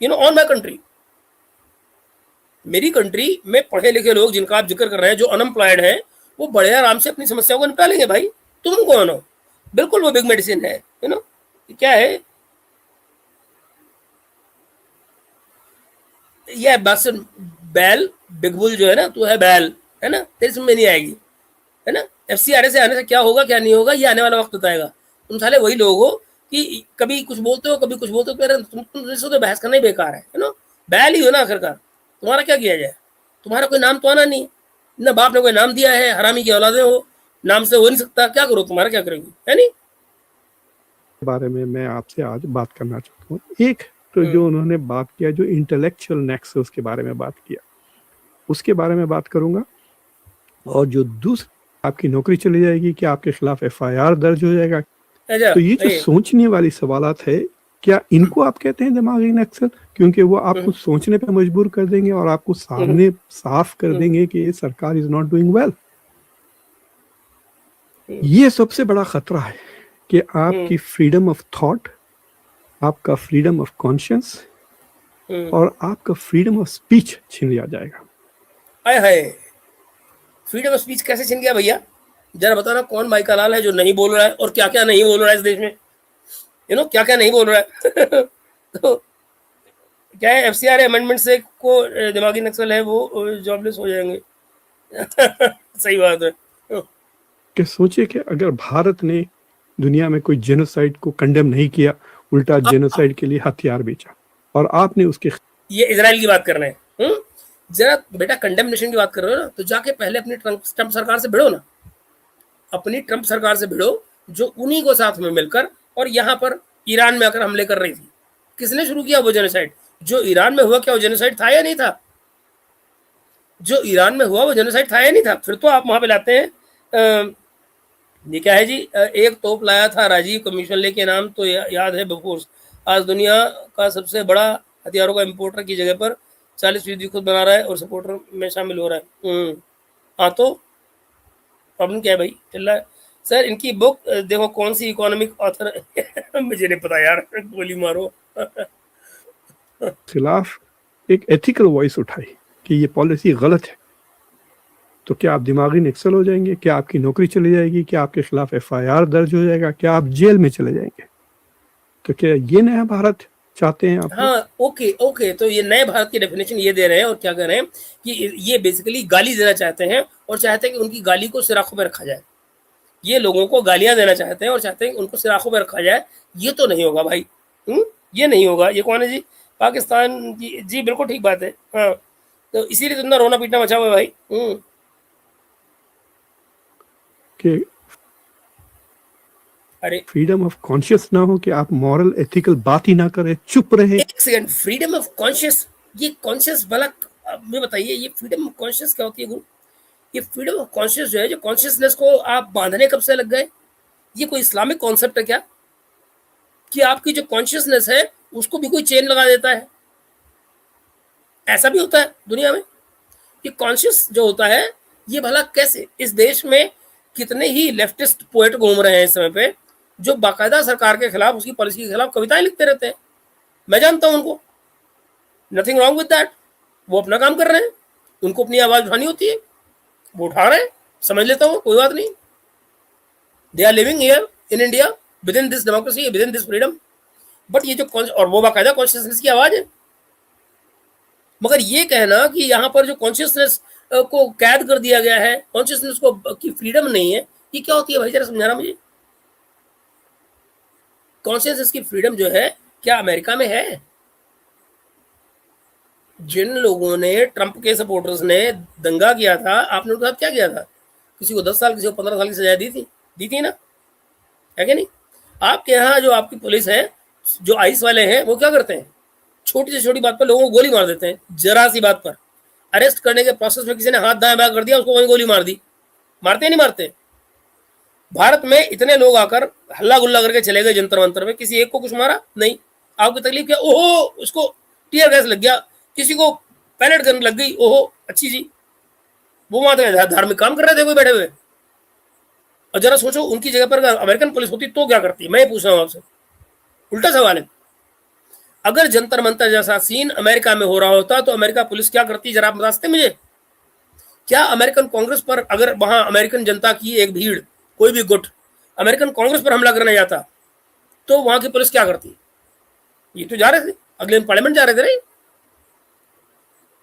on my country? मेरी कंट्री में पढ़े लिखे लोग जिनका आप जिक्र कर रहे हैं, जो अनएम्प्लॉयड हैं, वो बड़े आराम से अपनी समस्याओं को निपटा लेंगे भाई। तुम कौन हो? बिल्कुल वो बिग मेडिसिन है। क्या है यह बस बैल, बिग बुल जो है ना, तू है बैल, है ना, तेरी समझ में नहीं आएगी, है ना। FCRA से आने से क्या होगा क्या नहीं होगा, ये आने वाला वक्त बताएगा। तुम साले वही लोग हो कि कभी कुछ बोलते हो कभी कुछ बोलते हो। तुम तो बहस करना ही बेकार है ना। बैल ही हो ना आखिरकार, तुम्हारा क्या किया जाए? तुम्हारा कोई नाम तो आना नहीं, ना बाप ने कोई नाम दिया है, हरामी की औलादे हो, नाम से हो नहीं सकता, क्या करो, तुम्हारा क्या करेगी, है नहीं। बारे में मैं आपसे आज बात करना चाहता हूँ। एक तो जो उन्होंने बात किया, जो इंटेलेक्चुअल नेक्सस के बारे में बात किया, उसके बारे में बात करूंगा। और जो दूसरी, आपकी नौकरी चली जाएगी, क्या आपके खिलाफ FIR दर्ज हो जाएगा? तो ये जो सोचने वाली सवालात है, क्या इनको आप कहते हैं दिमागी नक्सल? क्योंकि वो आपको सोचने पे मजबूर कर देंगे और आपको सामने साफ कर देंगे कि ये सरकार इज नॉट डूइंग वेल। ये सबसे बड़ा खतरा है कि आपकी फ्रीडम ऑफ थॉट, आपका फ्रीडम ऑफ कॉन्शियंस और आपका फ्रीडम ऑफ स्पीच छीन लिया जाएगा। हाय, फ्रीडम ऑफ स्पीच कैसे छीन गया भैया? जरा बताना, कौन माई का लाल है जो नहीं बोल रहा है, और क्या क्या नहीं बोल रहा है इस देश में? क्या क्या नहीं बोल रहा है? तो क्या है, FCRA अमेंडमेंट से को दिमागी नक्सल है वो जॉबलेस हो जाएंगे। सही बात है। कि सोचिए कि अगर भारत ने दुनिया में कोई जेनोसाइड को कंडेम नहीं किया, उल्टा जेनोसाइड के लिए हथियार बेचा, और आपने उसके, ये इजराइल की बात कर रहे हैं। जरा बेटा, कंडेमनेशन की बात कर रहे हो ना, तो जाके पहले अपनी ट्रंप सरकार से भिड़ो ना, अपनी ट्रंप सरकार से भिड़ो, जो उन्हीं को साथ में मिलकर और यहाँ पर ईरान में आकर हमले कर रही थी। किसने शुरू किया वो जेनोसाइड? जो ईरान में हुआ, क्या वो जेनोसाइड था या नहीं था? जो ईरान में हुआ वो जेनोसाइड था या नहीं था? फिर तो आप वहां पे लाते हैं ये क्या है जी, एक तोप लाया था राजीव कमीशन लेके, नाम तो याद है, बफोर्स। आज दुनिया का सबसे बड़ा हथियारों का इंपोर्टर की जगह पर 40% खुद बना रहा है और सपोर्टर में शामिल हो रहा है। हाँ, तो प्रॉब्लम क्या है भाई? चल रहा है सर। इनकी बुक देखो, कौन सी इकोनॉमिक ऑथर मुझे नहीं पता यार, गोली मारो। खिलाफ एक एथिकल वॉइस उठाई कि ये पॉलिसी गलत है, तो क्या आप दिमागी नक्सल हो जाएंगे? क्या आपकी नौकरी चली जाएगी? क्या आपके खिलाफ FIR दर्ज हो जाएगा? क्या आप जेल में चले जाएंगे? तो क्या ये नया भारत चाहते हैं आप? हाँ, ओके, तो ये नए भारत की डेफिनेशन ये दे रहे हैं, और क्या कह रहे हैं कि ये बेसिकली गाली देना चाहते हैं, और चाहते हैं कि उनकी गाली को सिराखों में रखा जाए। ये लोगों को गालियां देना चाहते हैं और चाहते हैं कि उनको सिराखों में रखा जाए। ये तो नहीं होगा भाई, ये नहीं होगा। ये कौन है जी? पाकिस्तान की जी, बिल्कुल ठीक बात है। हाँ, तो इसीलिए तो इतना रोना पीटना मचा हुआ है भाई। कि अरे फ्रीडम ऑफ कॉन्शियस ना हो, कि आप मॉरल एथिकल बात ही ना करें, चुप रहे। एक सेकंड, फ्रीडम ऑफ कॉन्शियस, ये कॉन्शियस भला मैं बताइए, ये फ्रीडम ऑफ कॉन्शियस क्या होती है गुरु? ये फ्रीडम ऑफ कॉन्शियस जो है, जो कॉन्शियसनेस को आप बांधने कब से लग गए? ये कोई इस्लामिक कॉन्सेप्ट है क्या कि आपकी जो कॉन्शियसनेस है उसको भी कोई चेन लगा देता है? ऐसा भी होता है दुनिया में कि कॉन्शियस जो होता है, ये भला कैसे? इस देश में कितने ही लेफ्टिस्ट पोएट घूम रहे हैं इस समय पे, जो बाकायदा सरकार के खिलाफ, उसकी पॉलिसी के खिलाफ कविताएं लिखते रहते हैं। मैं जानता हूं उनको, नथिंग रॉन्ग विद दैट। वो अपना काम कर रहे हैं, उनको अपनी आवाज उठानी होती है, वो उठा रहे हैं, समझ लेता हूँ, कोई बात नहीं। They are living here in India within this democracy, within this freedom. But ये जो और वो बाकायदा कॉन्शियसनेस की आवाज है। मगर ये कहना कि यहाँ पर जो कॉन्शियसनेस को कैद कर दिया गया है, कॉन्शियसनेस को की फ्रीडम नहीं है, ये क्या होती है भाई? जरा समझाना मुझे। कॉन्शियस की फ्रीडम जो है क्या अमेरिका में है? जिन लोगों ने, ट्रंप के सपोर्टर्स ने दंगा किया था, आपने उनके साथ क्या किया था? किसी को 10 साल, किसी को 15 साल की सजा दी थी ना, है कि नहीं? आपके यहाँ जो आपकी पुलिस है, जो आइस वाले हैं, वो क्या करते हैं? छोटी से छोटी बात पर लोगों को गोली मार देते हैं। जरा सी बात पर अरेस्ट करने के प्रोसेस में किसी ने हाथ दाएं बाएं कर दिया, उसको वहीं गोली मार दी। मारते हैं नहीं मारते? भारत में इतने लोग आकर हल्ला गुल्ला करके चले गए जंतर मंतर में, किसी एक को कुछ मारा नहीं। आपकी तकलीफ क्या? ओहो उसको टीयर गैस लग गया, किसी को पैलेट गन लग गई, ओहो अच्छी जी। वो वहां धार्मिक काम कर रहे थे कोई बैठे हुए। और जरा सोचो उनकी जगह पर अमेरिकन पुलिस होती तो क्या करती? मैं पूछ रहा हूं आपसे, उल्टा सवाल है। अगर जंतर मंतर जैसा सीन अमेरिका में हो रहा होता तो अमेरिका पुलिस क्या करती? जरा आप बता सकते मुझे? क्या अमेरिकन कांग्रेस पर, अगर वहां अमेरिकन जनता की एक भीड़, कोई भी गुट अमेरिकन कांग्रेस पर हमला करने जाता तो वहां की पुलिस क्या करती? ये तो जा रहे थे, अगले पार्लियामेंट जा रहे थे नहीं?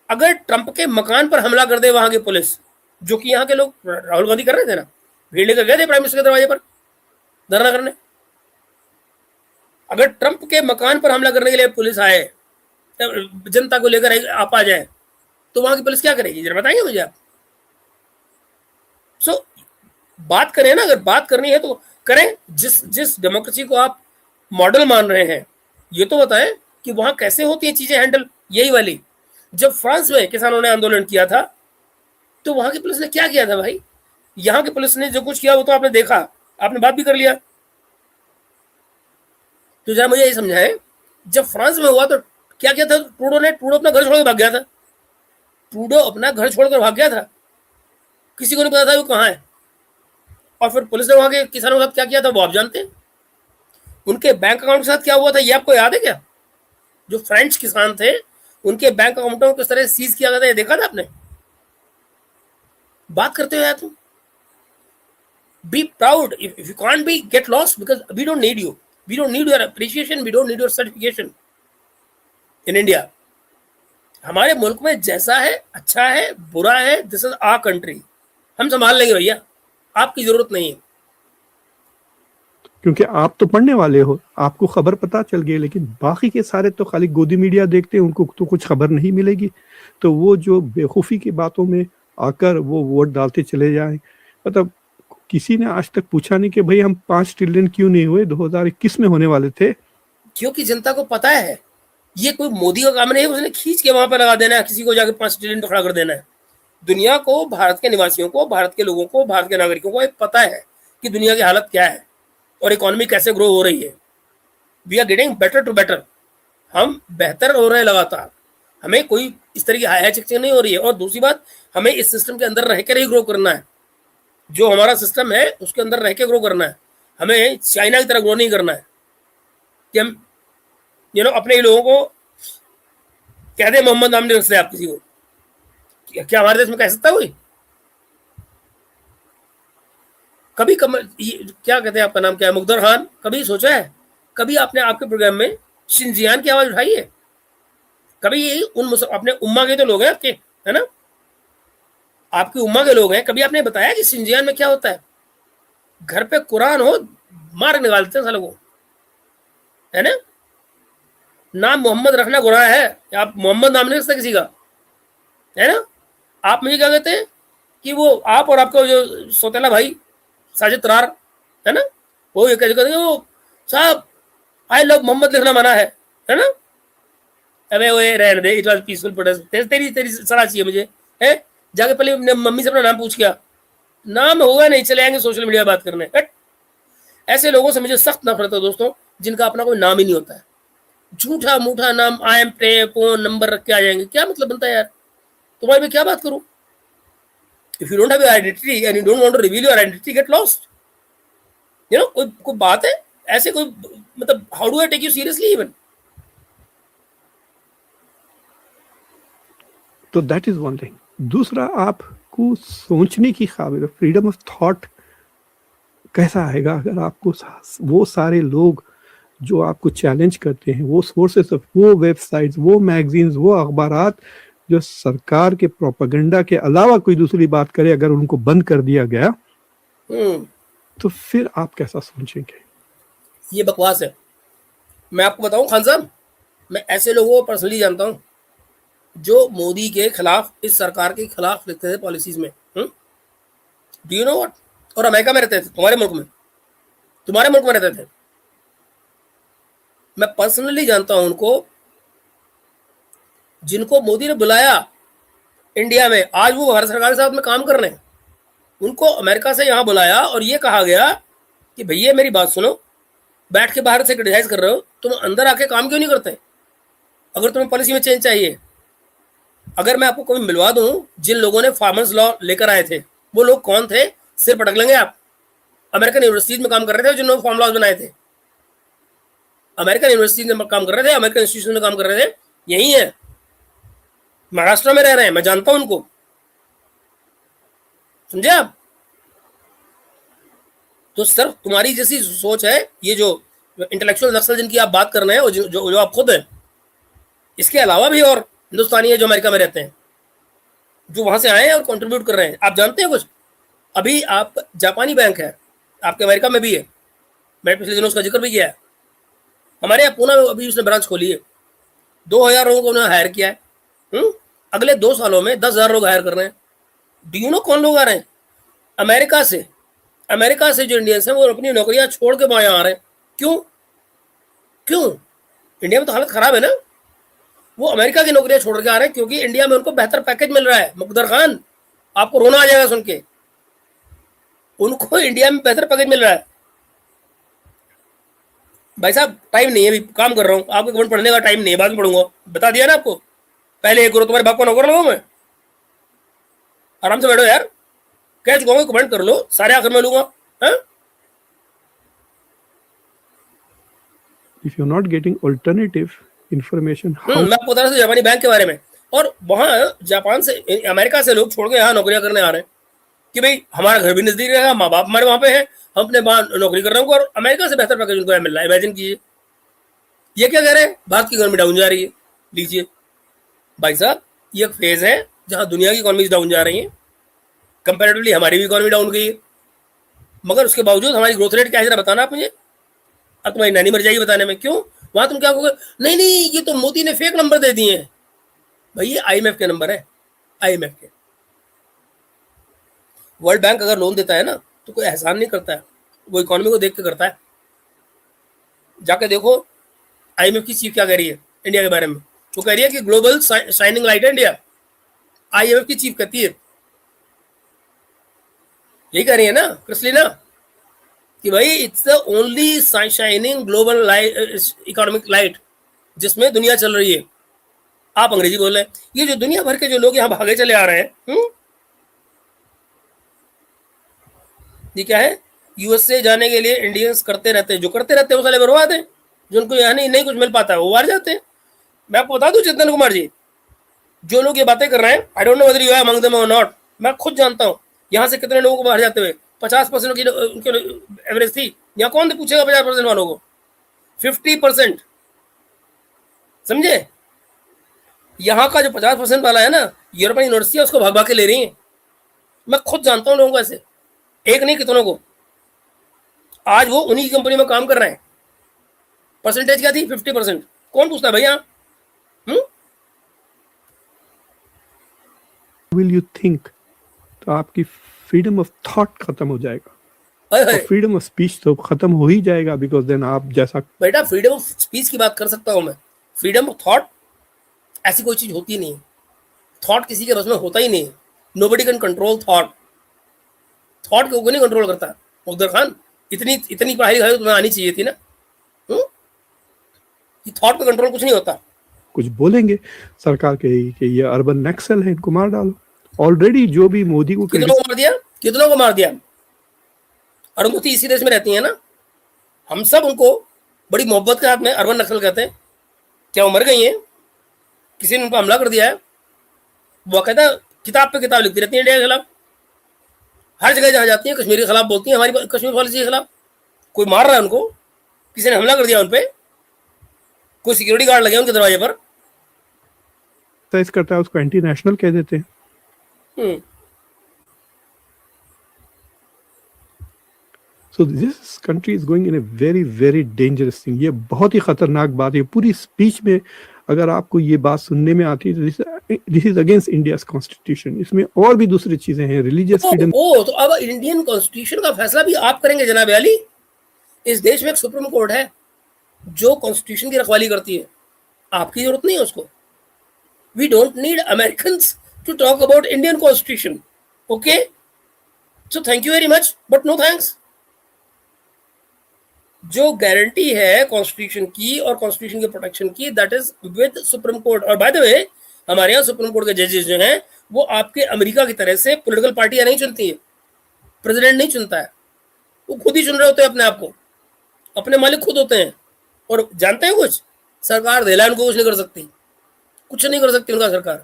अगर ट्रंप के मकान पर हमला कर दे वहां की पुलिस, जो कि यहाँ के लोग, राहुल गांधी कर रहे थे ना, भीड़ लेकर गए थे प्राइम मिनिस्टर के दरवाजे पर धरना करने। अगर ट्रंप के मकान पर हमला करने के लिए पुलिस आए, जनता को लेकर आप आ जाए, तो वहां की पुलिस क्या करेगी? जरा बताइए मुझे आप। बात करें ना, अगर बात करनी है तो करें। जिस डेमोक्रेसी को आप मॉडल मान रहे हैं, ये तो बताएं कि वहां कैसे होती है चीजें हैंडल। यही वाली, जब फ्रांस में किसानों ने आंदोलन किया था, तो वहां की पुलिस ने क्या किया था भाई? यहाँ की पुलिस ने जो कुछ किया वो तो आपने देखा, आपने बात भी कर लिया। तो जरा मुझे यही समझाएं, जब फ्रांस में हुआ तो क्या किया था ट्रूडो ने? ट्रूडो अपना घर छोड़कर भाग गया था। ट्रूडो अपना घर छोड़कर भाग गया था, किसी को नहीं पता था वो कहाँ है। और फिर पुलिस ने वहां के किसानों के साथ क्या किया था वो आप जानते हैं। उनके बैंक अकाउंट के साथ क्या हुआ था ये आपको याद है क्या? जो फ्रेंच किसान थे, उनके बैंक अकाउंटों को किस तरह सीज किया गया था, ये देखा था आपने? बात करते हो यार तुम। Be proud if you can't be, get lost, because we don't need you, we don't need your appreciation, we don't need your certification in India. हमारे मुल्क में जैसा है, अच्छा है, बुरा है, दिस इज आवर कंट्री, हम संभाल लेंगे भैया, आपकी जरूरत नहीं है। क्योंकि आप तो पढ़ने वाले हो, आपको खबर पता चल गई, लेकिन बाकी के सारे तो खाली गोदी मीडिया देखते हैं, उनको तो कुछ खबर नहीं मिलेगी। तो वो जो बेवकूफ़ी की बातों में आकर वो वोट डालते चले जाएं। मतलब किसी ने आज तक पूछा नहीं कि भाई हम 5 ट्रिलियन क्यों नहीं हुए, 2021 में होने वाले थे। क्योंकि जनता को पता है ये कोई मोदी का काम नहीं है, उसने खींच के वहां पर लगा देना है, किसी को जाकर 5 ट्रिलियन पर खड़ा कर देना है। दुनिया को, भारत के निवासियों को, भारत के लोगों को, भारत के नागरिकों को पता है कि दुनिया की हालत क्या है और इकोनॉमी कैसे ग्रो हो रही है। We are getting better to better, हम बेहतर हो रहे हैं लगातार। हमें कोई इस तरह की हाई चिकचिक नहीं हो रही है। और दूसरी बात, हमें इस सिस्टम के अंदर रहकर ही ग्रो करना है। जो हमारा सिस्टम है उसके अंदर रह के ग्रो करना है। हमें चाइना की तरह ग्रो नहीं करना है कि हम अपने ही लोगों को कह दे मोहम्मद नाम नहीं रखते आप किसी को। क्या हमारे देश में कह सकता है कोई? कभी क्या कहते हैं, आपका नाम क्या है, मुख्तार खान, कभी सोचा है, कभी आपने आपके प्रोग्राम में शिनजियान की आवाज उठाई है? कभी अपने उम्मा के तो लोग हैं आपके, है ना, आपकी उम्मा के लोग हैं, कभी आपने बताया कि शिनजियान में क्या होता है? घर पे कुरान हो, मार निकालते हैं सालों को, है ना। नाम मोहम्मद रखना गुनाह है, आप मोहम्मद नाम नहीं रखते किसी का, है ना। आप मुझे क्या कहते हैं कि वो आप और आपका जो सौतेला भाई साजिद तरार, है ना, वो ये कहते हैं वो साहब आई लव मोहम्मद लिखना मना है ना। अबे वो रहने दे, इट वाज पीसफुल प्रोटेस्ट। तेरी सलाह चाहिए मुझे, है? जाके पहले मम्मी से अपना नाम पूछ गया, नाम होगा नहीं, चले आएंगे सोशल मीडिया बात करने। ऐसे लोगों से मुझे सख्त नफरत है दोस्तों, जिनका अपना कोई नाम ही नहीं होता है। झूठा मूठा नाम, आई एम फोन नंबर रख के आ जाएंगे, क्या मतलब बनता है यार? तुम्हारे में क्या बात करूं? If you don't have your identity and you don't want to reveal your identity, get lost. कोई बात है ऐसे, कोई मतलब how do I take you seriously even? तो दैट इज वन थिंग। दूसरा, आपको सोचने की काबिलियत, फ्रीडम ऑफ थॉट कैसा आएगा अगर आपको वो सारे लोग जो आपको चैलेंज करते हैं, वो सोर्सेस, वो वेबसाइट्स, वो मैगजीन्स, वो अखबारात जो सरकार के प्रोपेगेंडा के अलावा कोई दूसरी बात करे, अगर उनको बंद कर दिया गया तो फिर आप कैसा सोचेंगे? ये बकवास है। मैं आपको बताऊं खान साहब, मैं ऐसे लोगों को पर्सनली जानता हूं जो मोदी के खिलाफ, इस सरकार के खिलाफ लिखते थे पॉलिसीज में। Do you know what? और अमेरिका में रहते थे, तुम्हारे मुल्क में, तुम्हारे मुल्क में रहते थे। मैं पर्सनली जानता हूं उनको, जिनको मोदी ने बुलाया इंडिया में, आज वो भारत सरकार के साथ में काम कर रहे हैं। उनको अमेरिका से यहां बुलाया और ये कहा गया कि भैया मेरी बात सुनो, बैठ के बाहर से क्रिटिसाइज कर रहे हो, तुम अंदर आके काम क्यों नहीं करते? अगर तुम्हें पॉलिसी में चेंज चाहिए, अगर मैं आपको कभी मिलवा दूं जिन लोगों ने फार्मर्स लॉ लेकर आए थे, वो लोग कौन थे, सिर पटक लेंगे आप। अमेरिकन यूनिवर्सिटीज में काम कर रहे थे जिन्होंने फार्म लॉज बनाए थे, अमेरिकन यूनिवर्सिटीज में काम कर रहे थे, अमेरिकन इंस्टीट्यूशन में काम कर रहे थे, यही है, महाराष्ट्र में रह रहे हैं, मैं जानता हूं उनको, समझे आप? तो सर तुम्हारी जैसी सोच है, ये जो इंटेलेक्चुअल नक्सल जिनकी आप बात कर रहे हैं, और जो आप खुद है, इसके अलावा भी और हिंदुस्तानी है जो अमेरिका में रहते हैं, जो वहां से आए हैं और कंट्रीब्यूट कर रहे हैं। आप जानते हैं कुछ? अभी आप, जापानी बैंक है आपके अमेरिका में भी है, मैंने पिछले दिनों उसका जिक्र भी किया है। हमारे यहाँ पुणे में अभी उसने ब्रांच खोली है, 2000 लोगों को उन्होंने हायर किया है। अगले 2 सालों में 10,000 लोग हायर कर रहे हैं। डू यू नो कौन लोग आ रहे हैं? अमेरिका से। अमेरिका से जो इंडियंस हैं वो अपनी नौकरियां छोड़ के वहां आ रहे हैं। क्यों? क्यों? इंडिया में तो हालत खराब है ना। वो अमेरिका की नौकरियां छोड़ के आ रहे हैं क्योंकि इंडिया में उनको बेहतर पैकेज मिल रहा है। मुकद्दर खान, आपको रोना आ जाएगा सुन के, उनको इंडिया में बेहतर पैकेज मिल रहा है। भाई साहब टाइम नहीं है, अभी काम कर रहा हूँ, आपको कमेंट पढ़ने का टाइम नहीं है, बाद में पढ़ूंगा, बता दिया ना आपको। पहले ये करो, तुम्हारे बाप का नौकर लगाऊं मैं? आराम से बैठो यार, कह चुका हूँ, कमेंट कर लो, सारे आखिर में लूंगा। If you're not getting alternative information, how मैं आपको बता रहा था जापानी बैंक के बारे में, और वहां जापान से, अमेरिका से लोग छोड़ के यहाँ नौकरियां करने आ रहे हैं कि भाई हमारा घर भी नजदीक रहेगा, माँ बाप हमारे वहां पे हैं, हम अपने वहां नौकरी कर रहे हैं, और अमेरिका से बेहतर पैकेज उनको मिल रहा है। इमेजिन कीजिए, ये क्या कह रहे हैं, भारत की इकोनॉमी डाउन जा रही है। लीजिए भाई साहब, ये एक फेज है जहां दुनिया की इकोनॉमी डाउन जा रही है, कंपेरेटिवली हमारी भी इकोनॉमी डाउन गई है, मगर उसके बावजूद हमारी ग्रोथ रेट क्या है जरा बताना आप मुझे। अब तुम्हारी नानी मर जाएगी बताने में, क्यों? वहां तुम क्या कहोगे, नहीं नहीं ये तो मोदी ने फेक नंबर दे दिए हैं। भाई ये IMF के नंबर है, IMF के। वर्ल्ड बैंक अगर लोन देता है ना तो कोई एहसान नहीं करता है, वो इकोनॉमी को देख के करता है। जाके देखो IMF की चीफ क्या कह रही है इंडिया के बारे में। वो कह रही है कि ग्लोबल शाइनिंग लाइट है इंडिया। IMF की चीफ कहती है, यही कह रही है ना क्रिस्टलिना, कि भाई it's the only shining global economic light जिसमें दुनिया चल रही है। आप अंग्रेजी बोल रहे हैं। ये जो दुनिया भर के जो लोग यहाँ भागे चले आ रहे हैं, ये क्या है, US से जाने के लिए इंडियंस करते रहते हैं, जो करते रहते हैं वो साले बर्बाद हैं, जो उनको यहाँ नहीं कुछ मिल पाता है वो बाहर जाते हैं। मैं आपको बता दूं चेतन कुमार जी, जो लोग ये बातें कर रहे हैं, I don't know whether you are among them और नॉट, मैं खुद जानता हूँ यहाँ से कितने लोगों को बाहर जाते हुए। 50% की उनकी एवरेज थी, यहाँ कौन पूछेगा 50% वालों को? 50%, समझे? यहाँ का जो 50% वाला है ना, यूरोपियन यूनिवर्सिटी उसको भाग भाग के ले रही है। मैं खुद जानता हूँ लोगों को ऐसे, एक नहीं कितनों को। आज वो उन्हीं की कंपनी में काम कर रहे हैं। परसेंटेज क्या थी? 50%। कौन पूछता है भैया? will you think? तो आपकी फ्रीडम ऑफ थॉट खत्म हो जाएगा, और फ्रीडम ऑफ स्पीच तो खत्म हो ही जाएगा, बिकॉज देन आप जैसा। बेटा फ्रीडम ऑफ स्पीच की बात कर सकता हूं मैं, फ्रीडम ऑफ थॉट ऐसी कोई चीज होती नहीं है। थॉट किसी के बस में होता ही नहीं है। Nobody can control thought. Thought को नहीं कंट्रोल करता। मुकद्दर खान, इतनी पढ़ाई लिखाई तुम्हें आनी चाहिए थी ना। थॉट पे कंट्रोल कुछ नहीं होता। कुछ बोलेंगे सरकार के कि ये अर्बन नक्सल है, इनको मार डालो। ऑलरेडी जो भी मोदी को कितनों को मार दिया। अरुंधति इसी देश में रहती है ना, हम सब उनको बड़ी मोहब्बत के साथ में अर्बन नक्सल कहते हैं। क्या वो मर गई हैं? किसी ने उन पर हमला कर दिया है? वो कहता किताब पे किताब लिखती रहती है इंडिया के खिलाफ। हर जगह जहां जाती है कश्मीर के खिलाफ बोलती है, हमारी कश्मीर पॉलिसी के खिलाफ। कोई मार रहा है उनको, किसी ने हमला कर दिया उनपे, कोई सिक्योरिटी गार्ड लगे उनके दरवाजे पर, करता है उसको एंटी नेशनल कह देते हैं। So this country is going in a very very dangerous thing. ये बहुत ही खतरनाक बात है। पूरी स्पीच में अगर आपको ये बात सुनने में आती है तो this is against India constitution. इसमें और भी दूसरी चीजें हैं, रिलीजियस फ्रीडम। तो अब इंडियन कॉन्स्टिट्यूशन का फैसला भी आप करेंगे जनाब अली? इस देश में एक सुप्रीम कोर्ट है जो कॉन्स्टिट्यूशन की रखवाली करती है, आपकी जरूरत नहीं है उसको। We don't need Americans to talk about Indian constitution, okay? So thank you very much but no thanks. जो गारंटी है कॉन्स्टिट्यूशन की और कॉन्स्टिट्यूशन के प्रोटेक्शन की, that is with Supreme Court. और बाय द वे, हमारे यहाँ सुप्रीम कोर्ट के जजेस जो हैं वो आपके अमेरिका की तरह से पॉलिटिकल पार्टियां नहीं चुनती है, प्रेसिडेंट नहीं चुनता है, वो खुद ही चुन रहे होते हैं अपने आप को, अपने मालिक खुद होते हैं। और जानते हैं कुछ, सरकार देला उनको कुछ नहीं कर सकती, कुछ नहीं कर सकती उनका सरकार।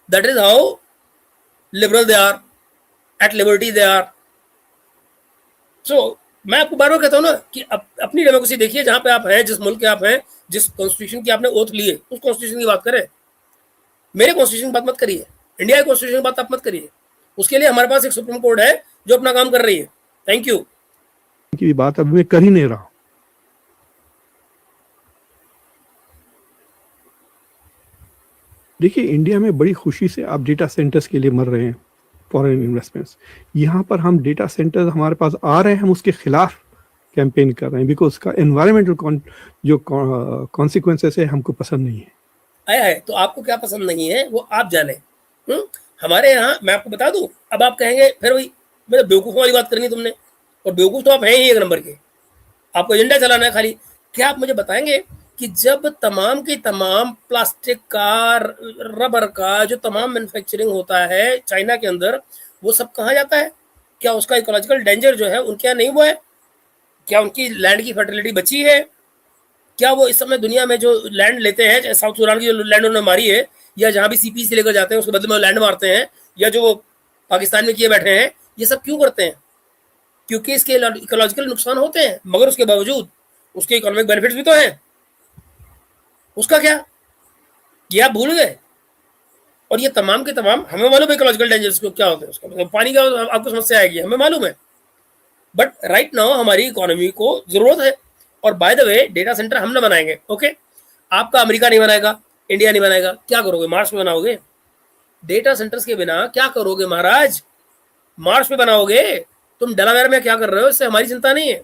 That is how liberal they are, at liberty they are. So मैं आपको बार बार कहता हूँ ना कि अपनी डेमोक्रेसी देखिए, जहां पे आप हैं, जिस मुल्क के आप हैं, जिस कॉन्स्टिट्यूशन की आपने ओथ ली है, उस कॉन्स्टिट्यूशन की बात करें। मेरे कॉन्स्टिट्यूशन की बात मत करिए, इंडिया के कॉन्स्टिट्यूशन की बात आप मत करिए। उसके लिए हमारे पास एक सुप्रीम कोर्ट है जो अपना काम कर रही है। Thank you. की बात अभी मैं कर ही नहीं रहा। देखिए, इंडिया में बड़ी खुशी से आप डेटा सेंटर्स के लिए मर रहे हैं, फॉरेन इन्वेस्टमेंट्स। यहाँ पर हम डेटा सेंटर्स हमारे पास आ रहे हैं, हम उसके खिलाफ कैंपेन कर रहे हैं बिकॉज उसका एनवायरमेंटल जो कॉन्सिक्वेंसेस है हमको पसंद नहीं है। आया है तो आपको क्या पसंद नहीं है वो आप जाने। हमारे यहाँ मैं आपको बता दूं, अब आप कहेंगे फिर वही मतलब बेवकूफ़ों वाली बात करनी तुमने, और बेवकूफ़ तो आप हैं ही एक नंबर के, आपको एजेंडा चलाना है खाली। क्या आप मुझे बताएंगे कि जब तमाम की तमाम प्लास्टिक का, रबर का जो तमाम मैन्युफैक्चरिंग होता है चाइना के अंदर, वो सब कहाँ जाता है? क्या उसका इकोलॉजिकल डेंजर जो है उनके यहाँ नहीं हुआ है? क्या उनकी लैंड की फर्टिलिटी बची है? क्या वो इस समय दुनिया में जो लैंड लेते हैं, चाहे साउथ सूडान की जो लैंड उन्होंने मारी है, या जहाँ भी सीपी से लेकर जाते हैं उसके बदले में लैंड मारते हैं, या जो वो पाकिस्तान में किए बैठे हैं, ये सब क्यों करते हैं? क्योंकि इसके इकोलॉजिकल नुकसान होते हैं, मगर उसके बावजूद उसके इकोनॉमिक बेनिफिट्स भी तो हैं। उसका क्या, ये आप भूल गए? और ये तमाम के तमाम हमें मालूम है इकोलॉजिकल डेंजर्स क्या होते हैं, उसका मतलब पानी का आपको समस्या आएगी, हमें मालूम है। बट राइट नाउ हमारी इकोनॉमी को जरूरत है। और by the way, data centre हम ना बनाएंगे, ओके? आपका अमेरिका नहीं बनाएगा, इंडिया नहीं बनाएगा, क्या करोगे? मार्स में बनाओगे? डेटा सेंटर्स के बिना क्या करोगे महाराज? मार्स में बनाओगे? तुम डेलावेयर में क्या कर रहे हो, इससे हमारी चिंता नहीं है।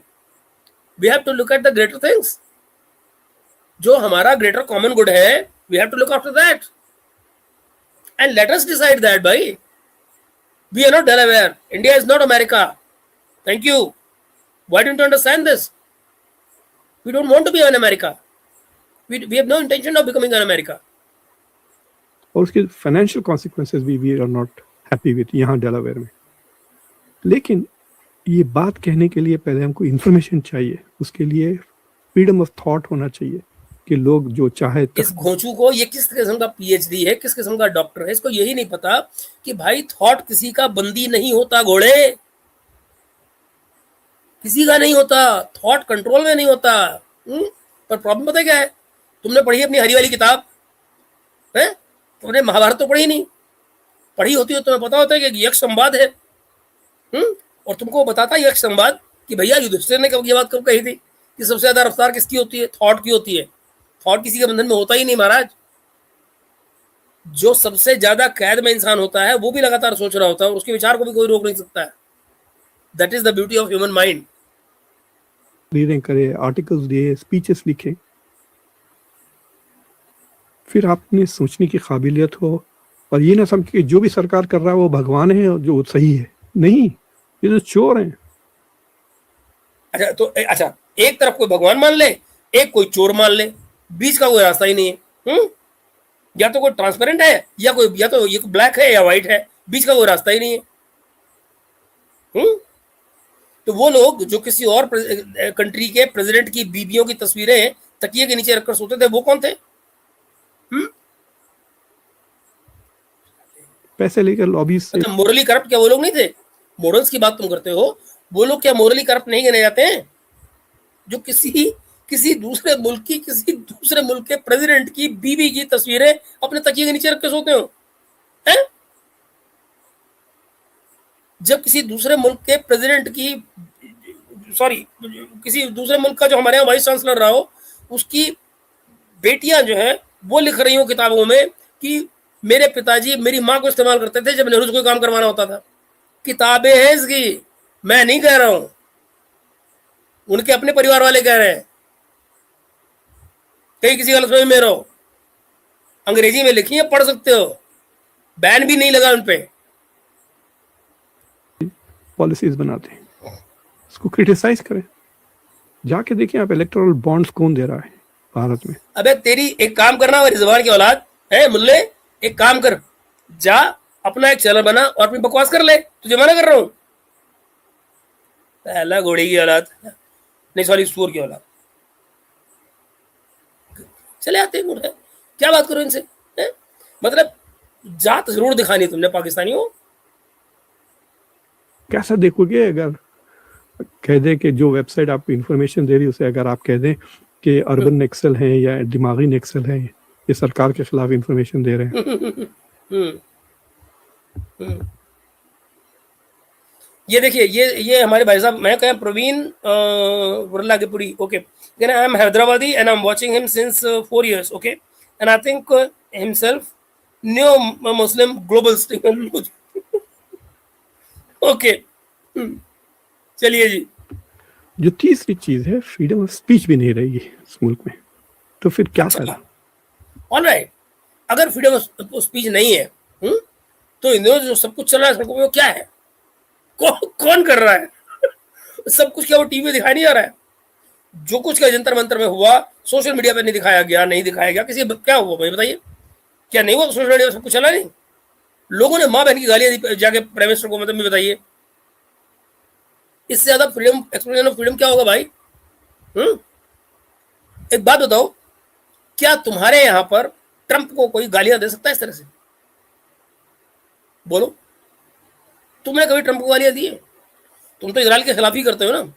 We have to look at the greater things. जो हमारा ग्रेटर कॉमन गुड है, we have to look after that and let us decide that. भाई, we are not Delaware, India is not America. Thank you. Why don't you understand this? We don't want to be an America. We have no intention of becoming an America. और उसके financial consequences भी we are not happy with यहाँ Delaware में। लेकिन ये बात कहने के लिए पहले हमको इन्फॉर्मेशन चाहिए, उसके लिए फ्रीडम ऑफ थॉट होना चाहिए कि लोग जो चाहे। इस घोंचू को, ये किस किस्म का पीएचडी है, किस किस्म का डॉक्टर है, इसको यही नहीं पता कि भाई थॉट किसी का बंदी नहीं होता घोड़े, किसी का नहीं होता, थॉट कंट्रोल में नहीं होता। पर प्रॉब्लम पता है क्या है? तुमने पढ़ी अपनी हरी वाली किताब है, तुमने महाभारत तो पढ़ी नहीं, पढ़ी होती हो तुम्हें पता होता है कि यक्ष संवाद है। और तुमको बताता यक्ष संवाद कि भैया युधिष्ठिर ने कब ये बात कब कही थी कि सबसे ज्यादा रफ्तार किसकी होती है? थॉट की होती है। थॉट किसी के बंधन में होता ही नहीं महाराज। जो सबसे ज्यादा कैद में इंसान होता है वो भी लगातार सोच रहा होता है, और उसके विचार को भी कोई रोक नहीं सकता है। That is the beauty of human mind. Reading करे, आर्टिकल्स दिए, स्पीचेस लिखे, फिर आपने सोचने की काबिलियत हो और ये ना समझ कि जो भी सरकार कर रहा है वो भगवान है और जो सही है। नहीं, ये तो चोर हैं। अच्छा तो अच्छा, एक तरफ कोई भगवान मान ले, एक कोई चोर मान ले, बीच का कोई रास्ता ही नहीं है। या तो कोई ट्रांसपेरेंट है, या तो ये ब्लैक है या व्हाइट है, बीच का कोई रास्ता ही नहीं है। तो वो लोग जो किसी और कंट्री के प्रेसिडेंट की बीबियों की तस्वीरें तकिए के नीचे रखकर सोते थे, वो कौन थे? पैसे लेकर लॉबी से। अच्छा, मोरली करप्ट क्या वो लोग नहीं थे? मोरल्स की बात तुम करते हो, वो लोग क्या मोरली करप्ट नहीं गिने जाते हैं? जो किसी दूसरे मुल्क के प्रेसिडेंट की बीवी की तस्वीरें अपने तकिए के नीचे रख के सोते हो हैं? जब किसी दूसरे मुल्क के प्रेसिडेंट की सॉरी किसी दूसरे मुल्क का जो हमारे यहाँ वाइस चांसलर रहा हो, उसकी बेटियां जो है वो लिख रही हो किताबों में कि मेरे पिताजी मेरी माँ को इस्तेमाल करते थे जब नेहरू से कोई काम करवाना होता था। किताबें हैं इसकी, मैं नहीं कह रहा हूं, उनके अपने परिवार वाले कह रहे हैं। कहीं किसी गलतफहमी में रहो, अंग्रेजी में लिखी है, पढ़ सकते हो, बैन भी नहीं लगा उनपे। पॉलिसीज बनाते हैं, उसको क्रिटिसाइज करें, जाके देखिए आप इलेक्टोरल बॉन्ड्स कौन दे रहा है भारत में। अबे तेरी एक काम करना, रिजवान की औलाद है मुल्ले, एक काम कर, जा अपना एक चैनल बना और अपनी बकवास कर ले, तुझे मना कर रहा हूं। पहला घोड़े की औलाद, नहीं सॉरी सूअर की औलाद, चले आते हैं, क्या बात करो इनसे है? मतलब जात जरूर दिखानी तुमने पाकिस्तानी हो। कैसा देखोगे अगर कह दे कि जो वेबसाइट आपको इंफॉर्मेशन दे रही है उसे अगर आप कह दें कि अर्बन नक्सल हैं या दिमागी नक्सल हैं, ये सरकार के खिलाफ इंफॉर्मेशन दे रहे हैं। ये देखिए, ये हमारे भाई साहब, मैं कह प्रवीण वरलागेपुरी, okay, I am Hyderabadi and I am watching him since 4 years, okay, and I think himself new Muslim global sting. Okay, चलिए जी। जो तीसरी चीज है, फ्रीडम ऑफ स्पीच भी नहीं रहेगी इस मुल्क में, तो फिर क्या फायदा? ऑलराइट, अगर फ्रीडम ऑफ स्पीच नहीं है, तो इन दिनों जो सब कुछ चल रहा है वो क्या है? कौन कर रहा है? सब कुछ क्या वो टीवी में दिखाई नहीं जा रहा है? जो कुछ क्या जंतर मंतर में हुआ सोशल मीडिया पे नहीं दिखाया गया, नहीं दिखाया गया, किसी क्या हुआ भाई बताइए? क्या नहीं हुआ? सोशल मीडिया सब कुछ चला नहीं? लोगों ने माँ बहन की गालियां दी जाके प्राइम मिनिस्टर को, मतलब बताइए इससे ज्यादा फ्रीडम, एक्सप्रेशन ऑफ फ्रीडम क्या होगा भाई? एक बात बताओ, क्या तुम्हारे यहां पर ट्रंप को कोई गालियां दे सकता है इस तरह से? बोलो, तुमने कभी ट्रंप को गालियां दी है? तुम तो इजराइल के खिलाफ ही करते हो ना,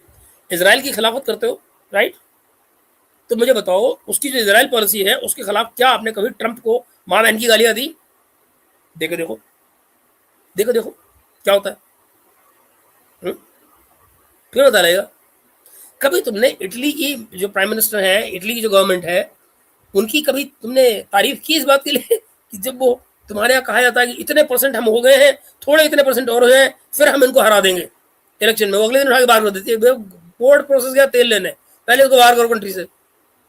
इजराइल की खिलाफत करते हो, राइट? तो मुझे बताओ, उसकी जो इजराइल पॉलिसी है उसके खिलाफ क्या आपने कभी ट्रंप को माँ बहन की गालियां दी? देखो देखो देखो देखो क्या होता है। फिर बता रहेगा। कभी तुमने इटली की जो प्राइम मिनिस्टर है, इटली की जो गवर्नमेंट है, उनकी कभी तुमने तारीफ की इस बात के लिए कि जब वो तुम्हारे यहाँ कहा जाता है कि इतने परसेंट हम हो गए हैं, थोड़े इतने परसेंट और हो जाए, फिर हम इनको हरा देंगे इलेक्शन में, वो अगले दिन उठा के बाहर कर देती है। बोर्ड प्रोसेस गया तेल लेने, पहले उसको बाहर करो कंट्री से,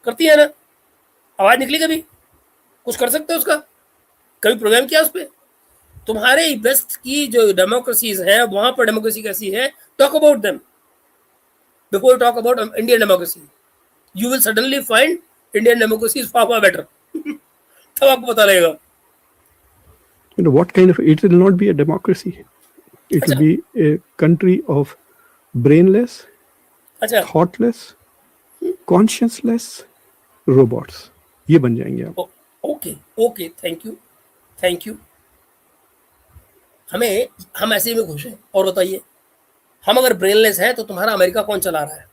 करती है ना? आवाज निकली कभी? कुछ कर सकते हो उसका? कभी प्रोग्राम किया उस पर? तुम्हारे वेस्ट की जो डेमोक्रेसीज है वहां पर डेमोक्रेसी कैसी है, talk about them before talk about Indian democracy. You will suddenly find Indian democracy is far better. तब आपको पता लगेगा। You know what kind of, it will not be a democracy, it will be a country of brainless, thoughtless, conscienceless robots, ये बन जाएंगे आप। Okay okay, thank you. हम ऐसे में खुश हैं। और बताइए, हम अगर ब्रेनलेस हैं तो तुम्हारा अमेरिका कौन चला रहा है?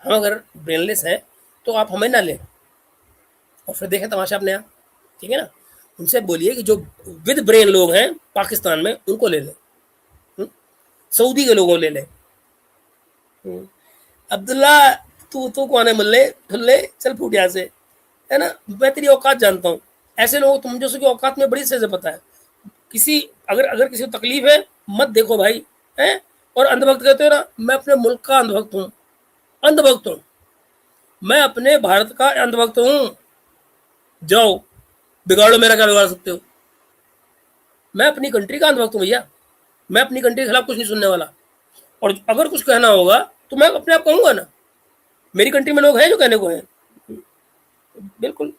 हम अगर ब्रेनलेस हैं तो आप हमें ना लें और फिर देखें तमाशा अपने यहाँ, ठीक है ना? उनसे बोलिए कि जो विद ब्रेन लोग हैं पाकिस्तान में उनको ले लें, सऊदी के लोगों ले लें। अब्दुल्ला तू कौन है? मुल्ले ठुल्ले, चल फूट यहाँ से, है ना? मैं तेरी औकात जानता हूँ। ऐसे लोग तुम जो की औकात में बड़ी से पता है। किसी अगर किसी को तकलीफ है मत देखो भाई, है? और अंधभक्त कहते हो ना, मैं अपने मुल्क का अंधभक्त हूँ, अंधभक्त हूँ, मैं अपने भारत का अंधभक्त हूँ। जाओ बिगाड़ो, मेरा क्या बिगाड़ सकते हो? मैं अपनी कंट्री का अंधभक्त हूँ भैया, मैं अपनी कंट्री के खिलाफ कुछ नहीं सुनने वाला। और अगर कुछ कहना होगा तो मैं अपने आप कहूंगा ना, मेरी कंट्री में लोग हैं जो कहने को हैं, बिल्कुल।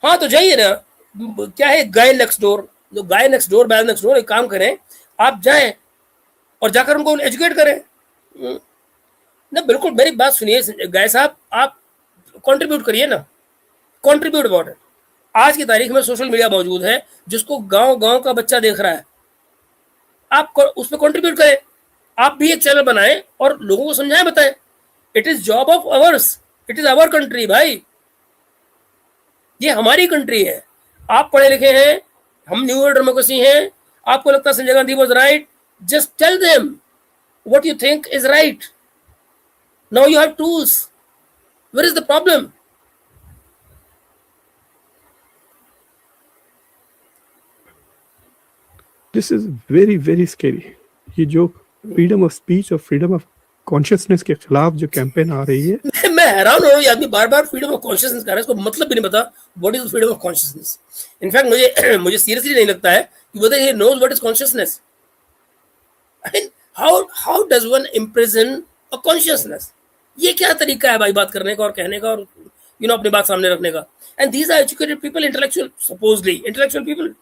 हाँ तो जाइए ना, क्या है गाय नेक्स्ट डोर, जो गाय नेक्स्ट डोर बैल नेक्स्ट डोर, एक काम करें, आप जाएं और जाकर उनको एजुकेट करें ना। बिल्कुल मेरी बात सुनिए गाय साहब, आप कंट्रीब्यूट करिए ना, कंट्रीब्यूट अबाउट इट। आज की तारीख में सोशल मीडिया मौजूद है, जिसको गांव का बच्चा देख रहा है, आप उस पर कंट्रीब्यूट करें। आप भी एक चैनल बनाएं और लोगों को समझाएं, बताएं। It is job of ours, it is our country भाई, ये हमारी कंट्री है। आप पढ़े लिखे हैं, हम न्यू डेमोक्रेसी हैं, आपको लगता है Sanjay Gandhi was right, Just tell them what you think is right. Now you have tools. Where is the problem? This is very very scary. ये जो फ्रीडम ऑफ स्पीच और फ्रीडम ऑफ कॉन्शियसनेस के खिलाफ जो कैंपेन आ रही है, मैं हैरान हो रहा हूँ, ये आदमी बार बार फ्रीडम ऑफ कॉन्शियसनेस कर रहा है, इसको मतलब भी नहीं पता what is freedom of consciousness. In fact मुझे सीरियसली नहीं लगता है कि whether he knows what is consciousness. I mean, how does one imprison a consciousness? ये क्या तरीका है भाई बात करने का और कहने का और अपनी बात सामने रखने का? And these are educated people, intellectual, supposedly intellectual people.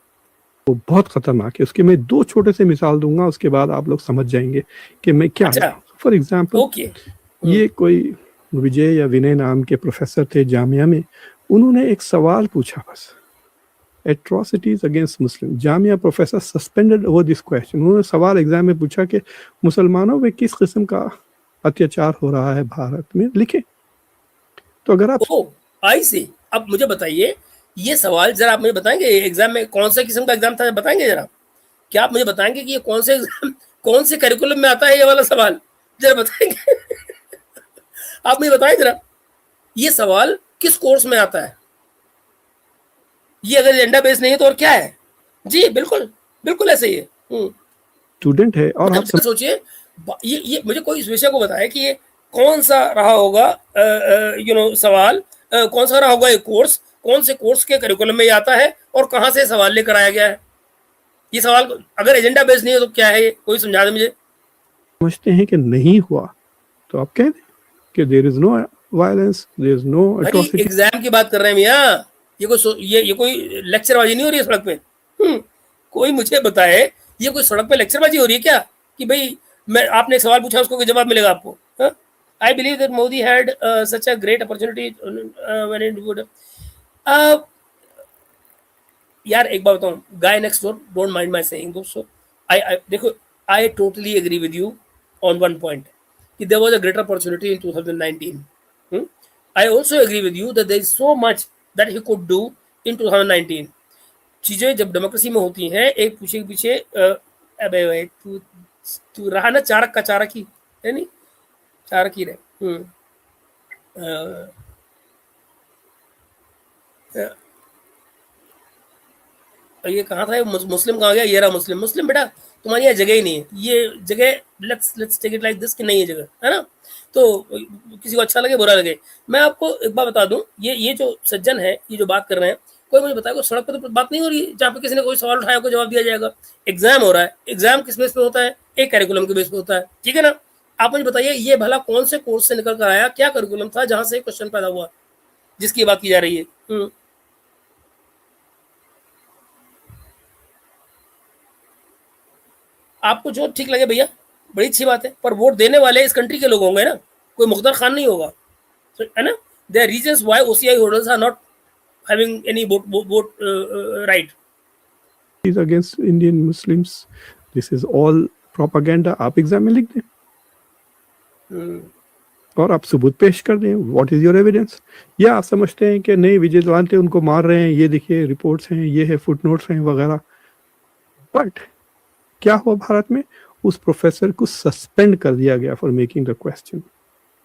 वो बहुत खतरनाक है। उसके मैं दो छोटे से मिसाल दूंगा, उसके बाद आप लोग समझ जाएंगे कि मैं क्या है। फॉर एग्जाम्पल, ओके, ये कोई विजय या विनय नाम के प्रोफेसर थे जामिया में, उन्होंने एक सवाल पूछा बस, atrocities against Muslim. Jamia professor suspended over this question. उन्होंने सवाल एग्जाम में पूछा कि मुसलमानों में किस किस्म का अत्याचार हो रहा है भारत में, लिखे। तो अगर आप आई सी, अब मुझे बताइए ये सवाल जरा आप मुझे बताएंगे एग्जाम में कौन से किस्म का एग्जाम था, बताएंगे जरा? क्या आप मुझे बताएंगे कि ये कौन से करिकुलम में आता है ये वाला सवाल, जरा बताएंगे? आप मुझे बताएं जरा, ये सवाल किस कोर्स में आता है? ये अगर एजेंडा बेस नहीं है तो और क्या है? जी बिल्कुल बिल्कुल ऐसे ही है। स्टूडेंट है और आप सोचिए, ये मुझे कोई इस विषय को बताए कि ये कौन सा रहा होगा सवाल, कौन सा रहा होगा ये कोर्स, कौन से कोर्स के करिकुलम में ये आता है और कहाँ से सवाल लेकर आया गया है? ये सवाल अगर एजेंडा बेस नहीं है तो क्या है ये? कोई समझा दे मुझे। समझते हैं कि नहीं हुआ तो आप कह दें कि there is no violence, there is no atrocity. Exam की बात कर रहे हैं मियाँ, ये कोई लेक्चरबाजी नहीं हो रही है सड़क पे। कोई मुझे बताए ये कोई सड़क पे लेक्चरबाजी हो रही है क्या कि भाई आपने एक सवाल पूछा उसको जवाब मिलेगा आपको? I believe that Modi had such a great opportunity when it would. यार एक बात बताऊं, guy next door, don't mind my saying दोस्तों, आई देखो, I totally agree with you on one point कि there was a greater opportunity in 2019। I also agree with you that there is so much that he could do in 2019। चीजें जब democracy में होती हैं एक पीछे के पीछे, अबे भाई तू रहा ना चारक का चारक ही है, नहीं चारक ही रहे। ये कहाँ था, मुस्लिम कहाँ गया? ये रहा मुस्लिम। मुस्लिम बेटा तुम्हारी यहाँ जगह ही नहीं है, ये जगह let's take it like this कि नहीं है जगह, है ना? तो किसी को अच्छा लगे बुरा लगे, मैं आपको एक बात बता दूं, ये जो सज्जन है, ये जो बात कर रहे हैं, कोई मुझे बताएगा सड़क पर तो बात नहीं हो रही जहाँ पे किसी ने कोई सवाल उठाया को जवाब दिया जाएगा। एग्जाम हो रहा है, एग्जाम किस बेस पे होता है? एक करिकुलम के बेस पे होता है, ठीक है ना? आप मुझे बताइए ये भला कौन से कोर्स से निकल कर आया, क्या करिकुलम था जहां से क्वेश्चन पैदा हुआ जिसकी बात की जा रही है? आपको जो ठीक लगे भैया, बड़ी अच्छी बात है, पर वोट देने वाले इस कंट्री के लोग होंगे ना, कोई मुख्तार खान नहीं होगा, है ना? There are reasons why OCI holders are not having any vote right. Is against Indian Muslims, this is all propaganda. आप एग्जाम में लिख दें और आप सबूत पेश कर दें, व्हाट इज योर एविडेंस। या आप समझते हैं कि नहीं विजिलेंटे उनको मार रहे हैं, ये देखिए रिपोर्ट्स हैं, ये है फुटनोट्स हैं वगैरह। बट क्या हुआ भारत में? उस प्रोफेसर को सस्पेंड कर दिया गया for making the question.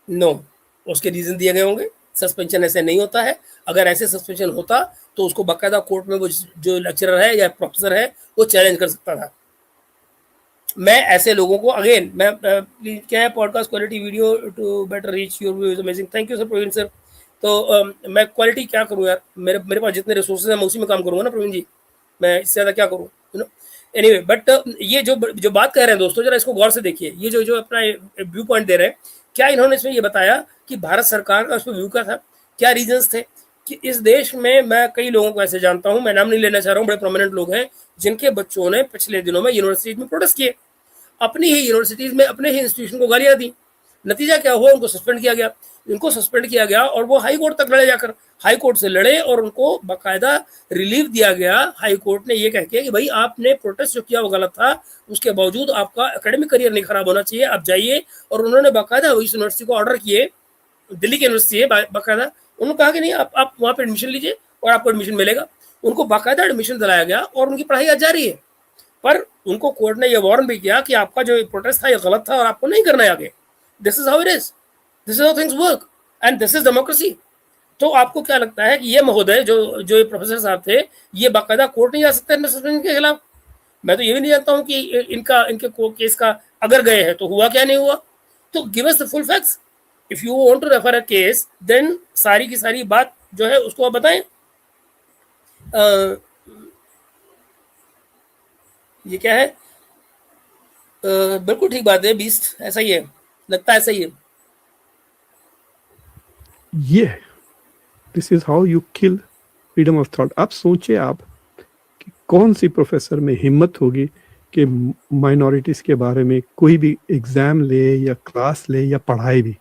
No, उसके रीजन दिए गए होंगे। सस्पेंशन ऐसे नहीं होता है, अगर ऐसे सस्पेंशन होता तो उसको बाकायदा कोर्ट में वो जो लेक्चरर है या प्रोफेसर है वो चैलेंज कर सकता था। मैं ऐसे लोगों को अगेन मैं क्या है, podcast quality video to better reach your view is amazing, thank you sir Praveen sir. तो मैं क्वालिटी क्या करूँ यार, मेरे पास जितने रिसोर्सेज हैं मैं उसी में काम करूँगा ना प्रवीण जी, मैं इससे ज़्यादा क्या करूँ, यू नो। एनीवे, बट ये जो बात कह रहे हैं दोस्तों, जरा इसको गौर से देखिए, ये जो अपना व्यू पॉइंट दे रहे हैं, क्या इन्होंने इसमें ये बताया कि भारत सरकार का उसमें व्यू का था, क्या रीजंस थे कि इस देश में, मैं कई लोगों को ऐसे जानता हूं, मैं नाम नहीं लेना चाह रहा हूं, बड़े प्रोमिनेंट लोग हैं जिनके बच्चों ने पिछले दिनों में यूनिवर्सिटीज में प्रोटेस्ट किए, अपनी ही यूनिवर्सिटीज में अपने ही इंस्टीट्यूशन को गालियां दी। नतीजा क्या हुआ? उनको सस्पेंड किया गया और वो हाई कोर्ट तक लड़े, जाकर हाई कोर्ट से लड़े और उनको बाकायदा रिलीफ दिया गया हाई कोर्ट ने ये कह के कि भाई आपने प्रोटेस्ट जो किया वो गलत था, उसके बावजूद आपका एकेडमिक करियर नहीं खराब होना चाहिए, आप जाइए। और उन्होंने बाकायदा इस यूनिवर्सिटी को ऑर्डर किए, दिल्ली की यूनिवर्सिटी है बाकायदा, उन्होंने कहा कि नहीं आप वहाँ पे एडमिशन लीजिए और आपको एडमिशन मिलेगा। उनको बाकायदा एडमिशन दिलाया गया और उनकी पढ़ाई आज जारी है। पर उनको कोर्ट ने ये वार्न भी किया कि आपका जो प्रोटेस्ट था ये गलत था और आपको नहीं करना है आगे. This is how it is, this is how things work and this is democracy. तो आपको क्या लगता है कि ये महोदय जो जो ये प्रोफेसर साहब थे, ये बाकायदा कोर्ट नहीं जा सकते सस्पेंशन के खिलाफ? मैं तो ये भी नहीं जानता हूँ कि इनके केस का अगर गए हैं तो हुआ क्या नहीं हुआ. तो give us the full facts. If you want to refer a case then सारी की सारी बात जो है उसको आप बताएं. ये क्या है? बिल्कुल ठीक बात है बीस्ट, ऐसा ही है, लगता है ऐसा ही है. ये this is how you kill freedom of thought. आप सोचिए आप कि कौन सी प्रोफेसर में हिम्मत होगी कि माइनॉरिटीज के बारे में कोई भी एग्जाम ले या क्लास ले या पढ़ाई भी.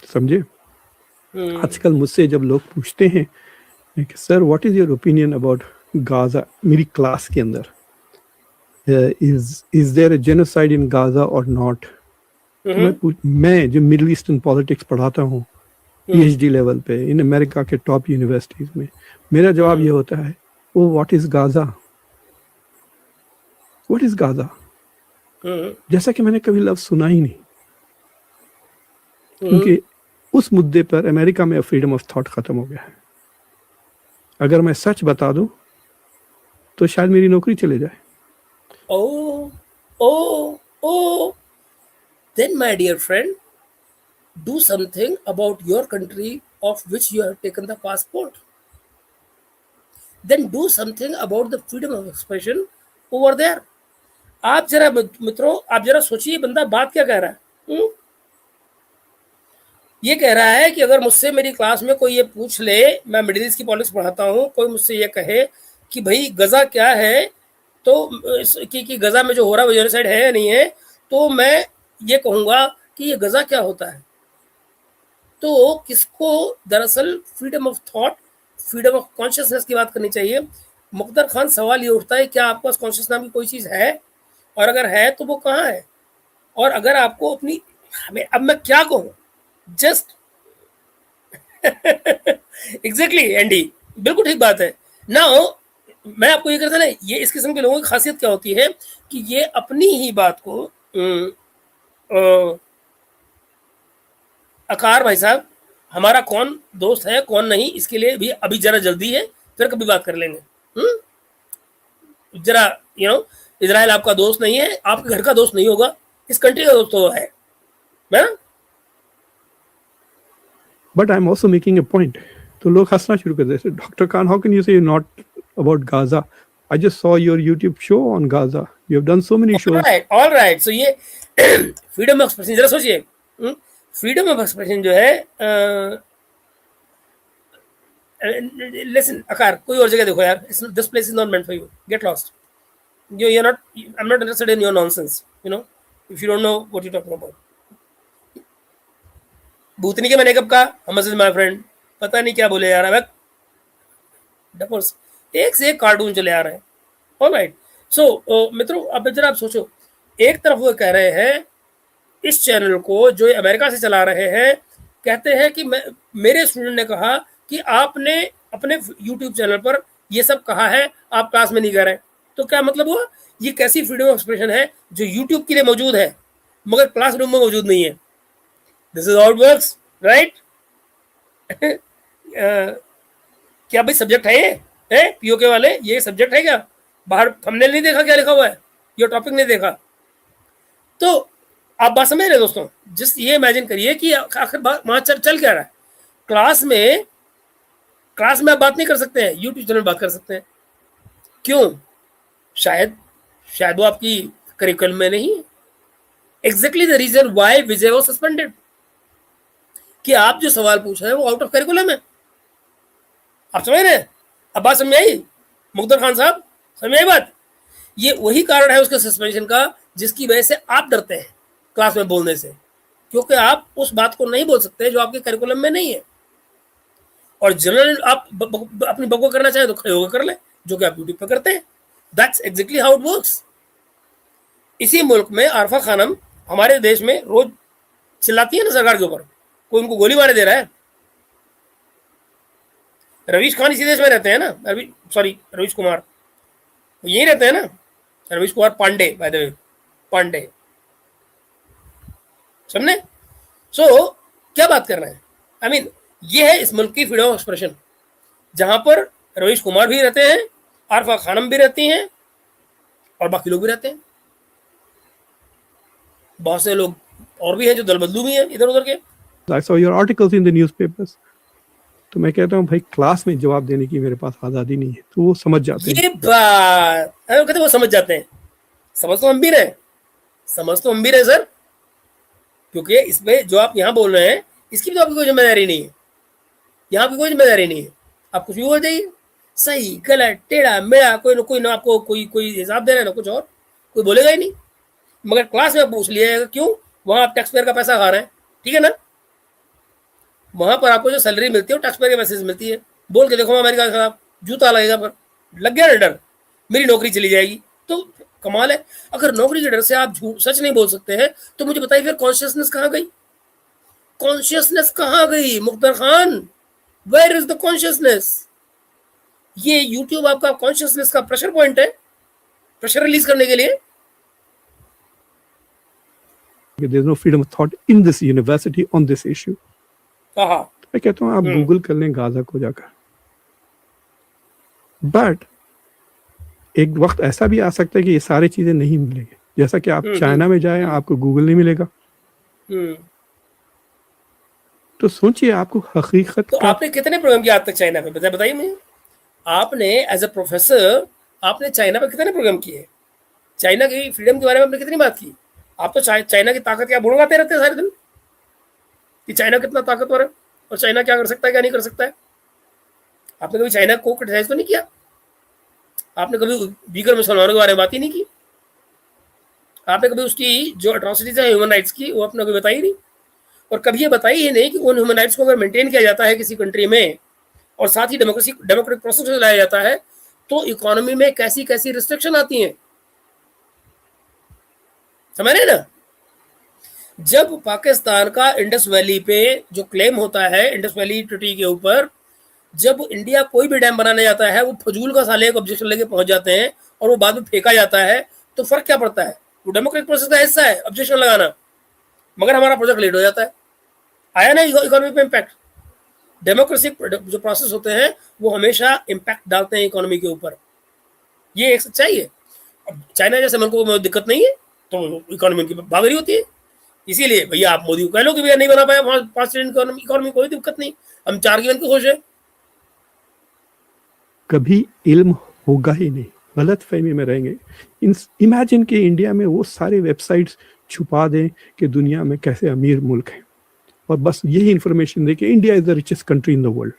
समझे? आजकल मुझसे जब लोग पूछते हैं कि sir what is your opinion about Gaza, मेरी क्लास के अंदर is there a genocide in Gaza और नॉट, मैं जो मिडिल ईस्टर्न पॉलिटिक्स पढ़ाता हूँ पीएचडी लेवल पे इन अमेरिका के टॉप यूनिवर्सिटीज में, मेरा जवाब ये होता है, oh what is Gaza, what is Gaza. जैसा कि मैंने कभी लफ्ज सुना ही नहीं, क्योंकि उस मुद्दे पर अमेरिका में फ्रीडम ऑफ थॉट खत्म हो गया है. अगर मैं सच बता दूं तो शायद मेरी नौकरी चले जाए. Oh, then my dear friend, do something about your country of which you have taken the passport. Then do something about the freedom of expression over there. आप जरा मित्रों, आप जरा सोचिए बंदा बात क्या कह रहा है. ये कह रहा है कि अगर मुझसे मेरी क्लास में कोई ये पूछ ले, मैं मिडिल ईस्ट की पॉलिटिक्स पढ़ाता हूँ, कोई मुझसे ये कहे कि भाई गजा क्या है, तो कि गजा में जो हो रहा है वो जेनोसाइड है या नहीं है, तो मैं ये कहूँगा कि ये गजा क्या होता है. तो किसको दरअसल freedom of thought, freedom of consciousness की बात करनी चाहिए. मुख्तार खान, सवाल ये उठता है क्या आपके पास कॉन्शियस नाम की कोई चीज़ है, और अगर है तो वो कहाँ है, और अगर आपको अपनी, अब मैं क्या कहूँ, जस्ट एग्जैक्टली एंडी, बिल्कुल ठीक बात है ना. मैं आपको ये कहता ना, ये इस किस्म के लोगों की खासियत क्या होती है कि ये अपनी ही बात को अकार भाई साहब, हमारा कौन दोस्त है कौन नहीं, इसके लिए भी अभी जरा जल्दी है, फिर कभी बात कर लेंगे. जरा इजराइल आपका दोस्त नहीं है, आपके घर का दोस्त नहीं होगा, इस कंट्री का दोस्त तो है ना. But I am also making a point. तो लोग हंसना शुरू कर देते, doctor Khan how can you say not about Gaza, I just saw your YouTube show on Gaza, you have done so many shows. All right. So ये freedom of expression, जरा सोचिए, freedom of expression जो है, listen अकार, कोई और जगह देखो यार, this place is not meant for you, get lost. you're not, I'm not interested in your nonsense, if you don't know what you're talking about. भूतनी के मैंने कब कहा, हम माय फ्रेंड, पता नहीं क्या बोले यार. अब डफर्स एक से एक कार्टून चले आ रहे हैं. ऑलराइट. सो मित्रों, अब जरा आप सोचो, एक तरफ वो कह रहे हैं इस चैनल को जो अमेरिका से चला रहे हैं, कहते हैं कि मेरे स्टूडेंट ने कहा कि आपने अपने यूट्यूब चैनल पर ये सब कहा है, आप क्लास में नहीं कर रहे. तो क्या मतलब हुआ? ये कैसी फ्रीडम ऑफ एक्सप्रेशन है जो यूट्यूब के लिए मौजूद है मगर क्लासरूम में मौजूद नहीं है? This is how it works, right? क्या भाई सब्जेक्ट है ये पीओके वाले, ये सब्जेक्ट है क्या? बाहर हमने नहीं देखा क्या लिखा हुआ है, ये टॉपिक नहीं देखा. तो आप बात समझ रहे दोस्तों? जिस ये इमेजिन करिए कि आखिर वहां चल क्या रहा है. क्लास में आप बात नहीं कर सकते हैं, यूट्यूब चैनल बात कर सकते हैं. क्यों? शायद वो आपकी करिकुलम में नहीं है. Exactly the reason why Vijay was suspended, कि आप जो सवाल पूछ रहे हैं वो आउट ऑफ करिकुलम है. आप समझ रहे हैं? अब बात समझ आई मुख्तार खान साहब, समझ आई बात? ये वही कारण है उसके सस्पेंशन का जिसकी वजह से आप डरते हैं क्लास में बोलने से, क्योंकि आप उस बात को नहीं बोल सकते जो आपके करिकुलम में नहीं है. और जनरल आप अपनी बको करना चाहे तो खड़े होकर कर ले, जो कि आप यूट्यूब पर करते हैं. That's exactly how it works. इसी मुल्क में आरफा खानम हमारे देश में रोज चिल्लाती है ना सरकार के ऊपर, कोई उनको गोली मारे दे रहा है. रवीश खान इसी देश में रहते हैं ना, रवीश कुमार, वो यही रहते हैं ना, Ravish Kumar Pandey, by the way, Pandey, समझे? सो क्या बात कर रहे हैं? आई मीन ये है इस मुल्क की फ्रीडम ऑफ एक्सप्रेशन, जहां पर रवीश कुमार भी रहते हैं, आरफा खानम भी रहती हैं, और बाकी लोग भी रहते हैं, बहुत से लोग और भी हैं जो दल बदलू भी हैं इधर उधर के। I saw your articles in the newspapers. तो मैं कहता हूँ भाई क्लास में जवाब देने की मेरे पास आज़ादी नहीं है, तो वो समझ जाते हैं। ये बात कहते वो समझ जाते हैं, समझ तो हम भी रहे, समझ तो हम भी रहे सर, क्योंकि इसमें जो आप यहाँ बोल रहे हैं इसकी भी तो आपकी कोई जिम्मेदारी नहीं है, यहाँ की कोई जिम्मेदारी नहीं है, आप कुछ भी बोल जाइए, सही गलत टेढ़ा मेढ़ा, कोई ना आपको कोई हिसाब दे रहा है ना कुछ और, कोई बोलेगा ही नहीं। मगर क्लास में पूछ लिया, क्यों? वहां आप टैक्स पेयर का पैसा खा रहे हैं, ठीक है ना, वहां पर आपको जो सैलरी मिलती है वो टैक्स पेयर के पैसे से मिलती है। बोल के देखो अमेरिका के खिलाफ, जूता लगेगा, पर लग गया ना डर, मेरी नौकरी चली जाएगी, तो कमाल है। अगर नौकरी के डर से आप सच नहीं बोल सकते हैं तो मुझे बताइए फिर कॉन्शियसनेस कहाँ गई? कॉन्शियसनेस कहाँ गई Mukhtar Khan? Where is the consciousness? ये यूट्यूब आपका कॉन्शियसनेस का प्रेशर पॉइंट है, प्रेशर रिलीज करने के लिए। There is no freedom of thought in this university on this issue. हाँ, मैं कहता हूँ आप गूगल कर लें गाजा को जाकर, बट एक वक्त ऐसा भी आ सकता है कि ये सारी चीजें नहीं मिलेंगी, जैसा कि आप चाइना में जाएं आपको गूगल नहीं मिलेगा। तो सोचिए आपको हकीकत तो आपने कितने प्रोग्राम किए आज तक चाइना पे, बताइए मुझे। आपने एज ए प्रोफेसर आपने चाइना पे कितने प्रोग्राम किए? चाइना की फ्रीडम के बारे में आपने कितनी बात की? आप तो चाइना की ताकत क्या बुड़गाते रहते हैं सारे दिन कि चाइना कितना ताकतवर है और चाइना क्या कर सकता है क्या नहीं कर सकता है। आपने कभी चाइना को क्रिटिसाइज तो नहीं किया? आपने कभी बीगर मुसलमानों के बारे में बात ही नहीं की? आपने कभी उसकी जो अट्रॉसिटीज है ह्यूमन राइट्स की वो आपने कभी बताई नहीं? और कभी ये बताई ही नहीं कि उन ह्यूमन राइट्स को अगर मेंटेन किया जाता है किसी कंट्री में और साथ ही डेमोक्रेटिक प्रोसेस लाया जाता है तो इकोनॉमी में कैसी कैसी रिस्ट्रिक्शन आती हैं, समझ रहे ना? जब पाकिस्तान का इंडस वैली पे जो क्लेम होता है, इंडस वैली ट्रीटी के ऊपर, जब इंडिया कोई भी डैम बनाने जाता है वो फजूल का साले एक ऑब्जेक्शन लेके पहुंच जाते हैं और वो बाद में फेंका जाता है, तो फर्क क्या पड़ता है? वो डेमोक्रेटिक प्रोसेस का हिस्सा है ऑब्जेक्शन लगाना, मगर हमारा प्रोजेक्ट लेट हो जाता है। आया ना इकोनॉमी पे इम्पैक्ट? डेमोक्रेसी जो प्रोसेस होते हैं वो हमेशा इम्पैक्ट डालते हैं इकोनॉमी के ऊपर, ये एक सच्चाई है। अब चाइना जैसे मुल्क को दिक्कत नहीं है तो इकोनॉमी की भाग रही होती है, इसीलिए भैया आप मोदी को कह लो कि भैया नहीं बना पाया 5 ट्रिलियन इकोनॉमी, कोई दिक्कत नहीं, हम 4 की बन के खुश है। कभी इल्म होगा ही नहीं, गलत फहमी में रहेंगे। इमेजिन कि इंडिया में वो सारे वेबसाइट्स छुपा दें कि दुनिया में कैसे अमीर मुल्क है और बस यही इंफॉर्मेशन दे कि India is the richest country in the world.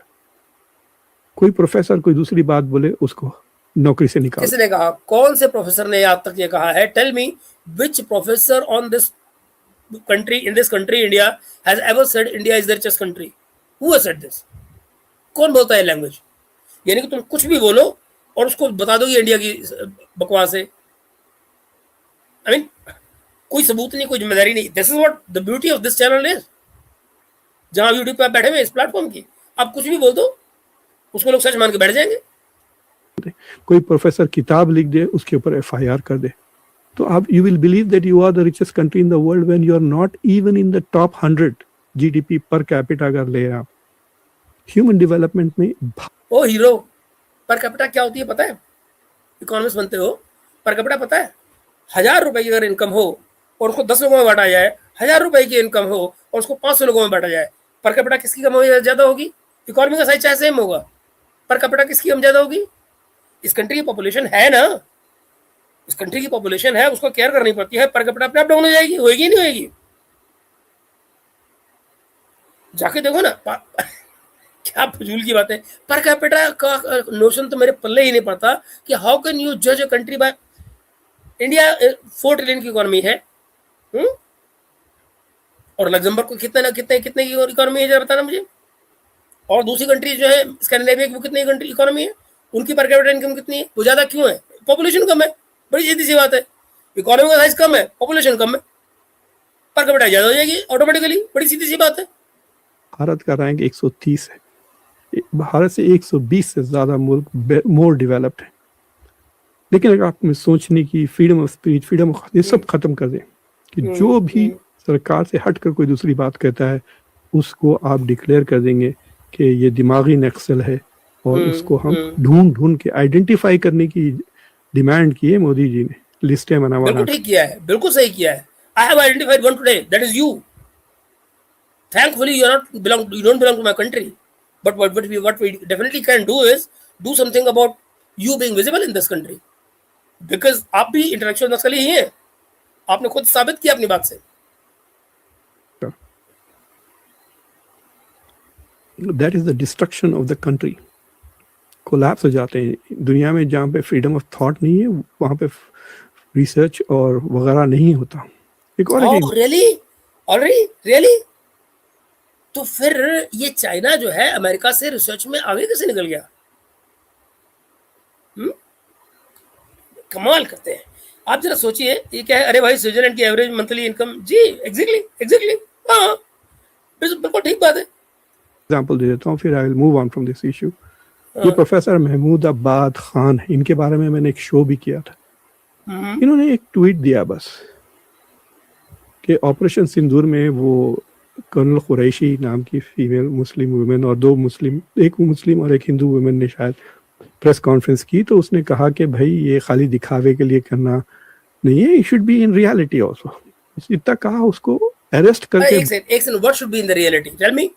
कोई प्रोफेसर कोई दूसरी बात बोले उसको नौकरी से निकाल। किसने कहा? कौन से प्रोफेसर ने आज तक ये कहा है? Tell me which professor on this country in this country India has ever said India is the richest country? Who has said this? कौन बोलता है लैंग्वेज? यानी कि तुम कुछ भी बोलो और उसको बता दो कि इंडिया की बकवास है। I mean, कोई सबूत नहीं, कोई जिम्मेदारी नहीं। This is what the beauty of this channel is. जहां यूट्यूब पे आप बैठे हुए इस प्लेटफॉर्म की, आप कुछ भी बोल दो उसको लोग सच मान के बैठ जाएंगे। कोई प्रोफेसर किताब लिख दे उसके ऊपर FIR कर दे तो आप you will believe that you are the richest country in the world when you are not even in the top 100 GDP per capita अगर ले आप ह्यूमन डेवलपमेंट में। ओ हीरो, पर कैपिटा क्या होती है पता है? इकोनॉमिस्ट बनते हो, पर कैपिटा पता है? 1000 रुपए की अगर इनकम हो और उसको 10 लोगों में बांटा जाए, 1000 रुपए की इनकम हो और उसको 500 लोगों में बांटा जाए, पर कैपिटा किसकी कम ज्यादा होगी? इकोनॉमी का साइज चाहे सेम होगा, पर कैपिटा किसकी कम ज्यादा होगी? इस कंट्री की पॉपुलेशन है ना, इस कंट्री की पॉपुलेशन है, उसको केयर करनी पड़ती है, पर कैपिटा अपने आप डाउन हो जाएगी, होगी नहीं होगी? जाके देखो ना क्या फजूल की बात है। पर कैपिटा का नोशन तो मेरे पल्ले ही नहीं पड़ता कि हाउ कैन यू जज a country bye. India 4 trillion की इकोनॉमी है, और लग्जमबर्ग को कितने कितने की इकोनॉमी है जरा बताना मुझे। और दूसरी कंट्री जो है स्कैंडिनेविया की, वो कितनी कंट्री इकोनॉमी है, उनकी पर कैपिटा इनकम कितनी है? वो ज्यादा क्यों है? पॉपुलेशन कम है, बड़ी सीधी सी बात है। इकोनॉमी का साइज कम है, पॉपुलेशन कम है, पर कैपिटा ज्यादा हो जाएगी ऑटोमेटिकली, बड़ी सीधी सी बात है। भारत का रैंक 130 है, भारत से 120 से ज्यादा मुल्क मोर डेवलप्ड है। लेकिन अगर आप में सोचने की freedom of speech, freedom of ये सब खत्म कर दें कि जो भी सरकार से हटकर कोई दूसरी बात कहता है उसको आप डिक्लेयर कर देंगे कि ये दिमागी नक्सल है और उसको हम ढूंढ ढूंढ के आइडेंटिफाई करने की डिमांड की है मोदी जी ने, लिस्टें बनावा। बिल्कुल ठीक किया है, बिल्कुल सही किया है। I have identified one today, that is you. Thankfully, you don't belong to my country, but what we definitely can do is do something about you being visible in this country, because आप भी intellectual नक्सली ही हैं, आपने खुद साबित किया अपनी बात से। That is the destruction of the country. Collapse हो जाते हैं दुनिया में, जहाँ पे फ्रीडम ऑफ थॉट नहीं है वहाँ पे रिसर्च और वगैरह नहीं होता। एक और रियली तो फिर ये चाइना जो है अमेरिका से रिसर्च में आगे कैसे निकल गया? कमाल करते हैं। आप जरा सोचिए, ये क्या है? अरे भाई, स्विट्जरलैंड की एवरेज मंथली इनकम, जी एग्जैक्टली हाँ, बिल्कुल ठीक बात है। एग्जांपल दे देता हूँ, फिर I will move on from this issue. ये प्रोफेसर महमूदाबाद खान, इनके बारे में मैंने एक शो भी किया था। इन्होंने एक ट्वीट दिया बस कि ऑपरेशन सिंदूर में वो कर्नल कुरैशी नाम की फीमेल मुस्लिम वुमेन और एक मुस्लिम और एक हिंदू वुमेन ने शायद प्रेस कॉन्फ्रेंस की, तो उसने कहा कि भाई ये खाली दिखावे के लिए करना नहीं है, it should be in reality also. इतना कहा, उसको अरेस्ट करके। एक second, what should be in the reality? Tell me,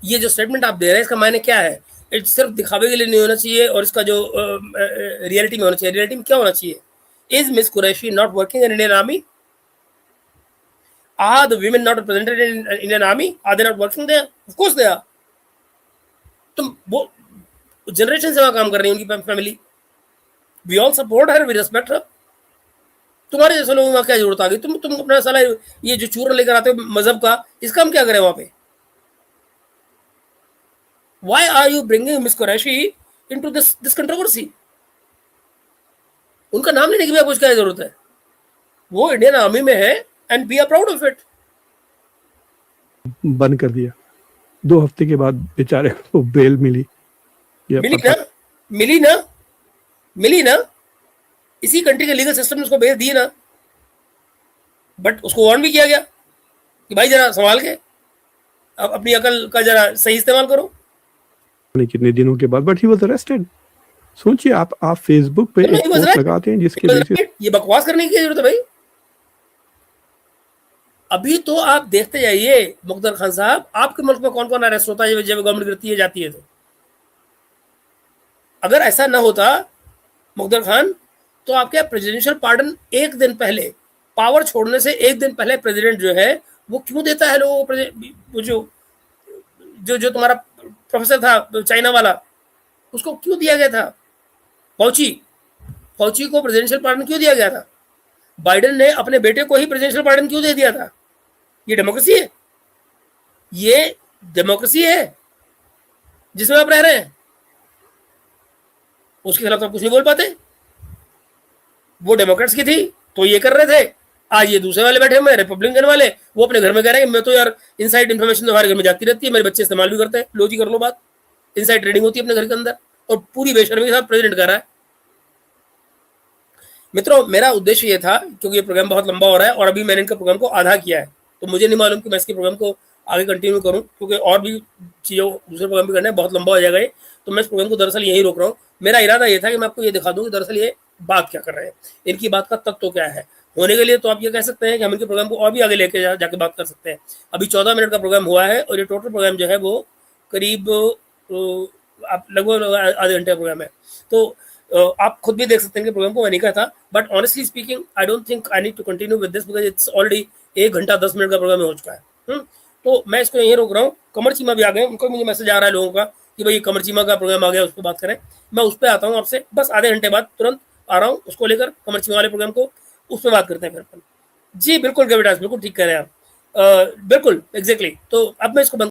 ये जो स्टेटमेंट आप दे रहे हैं इसका मायने क्या है? इट सिर्फ दिखावे के लिए नहीं होना चाहिए, और इसका जो रियलिटी में होना चाहिए। रियलिटी में क्या होना चाहिए? Is miss Qureshi not working in Indian army? Are the women not represented in Indian army? Are they not working there? Of course they are. तुम वो जनरेशन से वहां काम कर रही है उनकी family. We all support her, we respect her. तुम्हारे जैसे लोगों में क्या जरूरत आ गई? तुम अपना साला ये जो चूर्ण लेकर आते हो मजहब का, इसका हम क्या करें वहां पे? Why are you bringing Miss Qureshi into this controversy? उनका नाम लेने की भी आपको क्या जरूरत है? वो इंडियन आर्मी में है and we are proud of it. बंद कर दिया। 2 हफ्ते के बाद बेचारे को बेल मिली ना। इसी कंट्री के लीगल सिस्टम ने उसको बेल दी ना, बट उसको वार्न भी किया गया कि भाई जरा संभाल के अब अपनी अकल का जरा सही इस्तेमाल करो। कितने दिनों के बाद, बट ही वाज अरेस्टेड। सोचिए आप फेसबुक पे एक पोस्ट लगाते हैं जिसके बेसिस ये बकवास करने की जरूरत है भाई। अभी तो आप देखते जाइए मुख्तार खान साहब, आपके मुल्क में कौन कौन अरेस्ट होता है जब गवर्नमेंट गिरती है जाती है। तो अगर ऐसा ना होता मुख्तार खान, तो आपके प्रेसिडेंशियल पार्डन एक दिन पहले, पावर छोड़ने से एक दिन पहले प्रेसिडेंट जो है वो क्यों देता है लोगों को? जो तुम्हारा प्रोफेसर था चाइना वाला, उसको क्यों दिया गया था? फौची को प्रेसिडेंशियल पार्डन क्यों दिया गया था? बाइडेन ने अपने बेटे को ही प्रेसिडेंशियल पार्डन क्यों दे दिया था? ये डेमोक्रेसी है? ये डेमोक्रेसी है जिसमें आप रह रहे हैं? उसके खिलाफ आप कुछ नहीं बोल पाते। वो डेमोक्रेट्स की थी तो ये कर रहे थे, आज ये दूसरे वाले बैठे हुए रिपब्लिकन वाले, वो अपने घर में कह रहे हैं मैं तो यार इनसाइड इन्फॉर्मेशन हमारे घर में जाती रहती है, मेरे बच्चे इस्तेमाल भी करते हैं। लो जी, कर लो बात। इनसाइड ट्रेडिंग होती है अपने घर के अंदर, और पूरी बेशर्मी के साथ प्रेसिडेंट कर रहा है। मित्रों, मेरा उद्देश्य ये था, क्योंकि ये प्रोग्राम बहुत लंबा हो रहा है और अभी मैंने इनका प्रोग्राम को आधा किया है, तो मुझे नहीं मालूम कि मैं इसके प्रोग्राम को आगे कंटिन्यू करूं, क्योंकि और भी चीज़ों दूसरे प्रोग्राम भी करना है, बहुत लंबा हो जाएगा ये। तो मैं इस प्रोग्राम को दरअसल यहीं रोक रहा हूँ। मेरा इरादा ये था कि मैं आपको ये दिखा दूं कि दरअसल ये बात क्या कर रहे हैं, इनकी बात का तत्व क्या है। होने के लिए तो आप ये कह सकते हैं कि हम इनके प्रोग्राम को और भी आगे लेके जाके बात कर सकते हैं। अभी 14 मिनट का प्रोग्राम हुआ है और ये टोटल प्रोग्राम जो है वो करीब लगभग आधे घंटे का प्रोग्राम है। तो आप खुद भी देख सकते हैं कि प्रोग्राम को मैंने कहा था, but honestly speaking I don't think I need to continue with this because it's already 1 घंटा 10 मिनट का प्रोग्राम हो चुका है। तो मैं इसको यहीं रोक रहा हूँ। कमर चीमा भी आ गए, उनको मुझे मैसेज आ रहा है लोगों का कि भाई कमर चीमा का प्रोग्राम आ गया, उस पर बात करें। मैं उस पर आता हूँ आपसे बस आधे घंटे बाद, तुरंत आ रहा हूँ उसको लेकर, कमर चीमा वाले प्रोग्राम को, उस पर बात करते हैं फिर अपन। जी बिल्कुल ग्रेविटास, बिल्कुल ठीक कह रहे हैं आप, बिल्कुल एग्जैक्टली। तो अब मैं इसको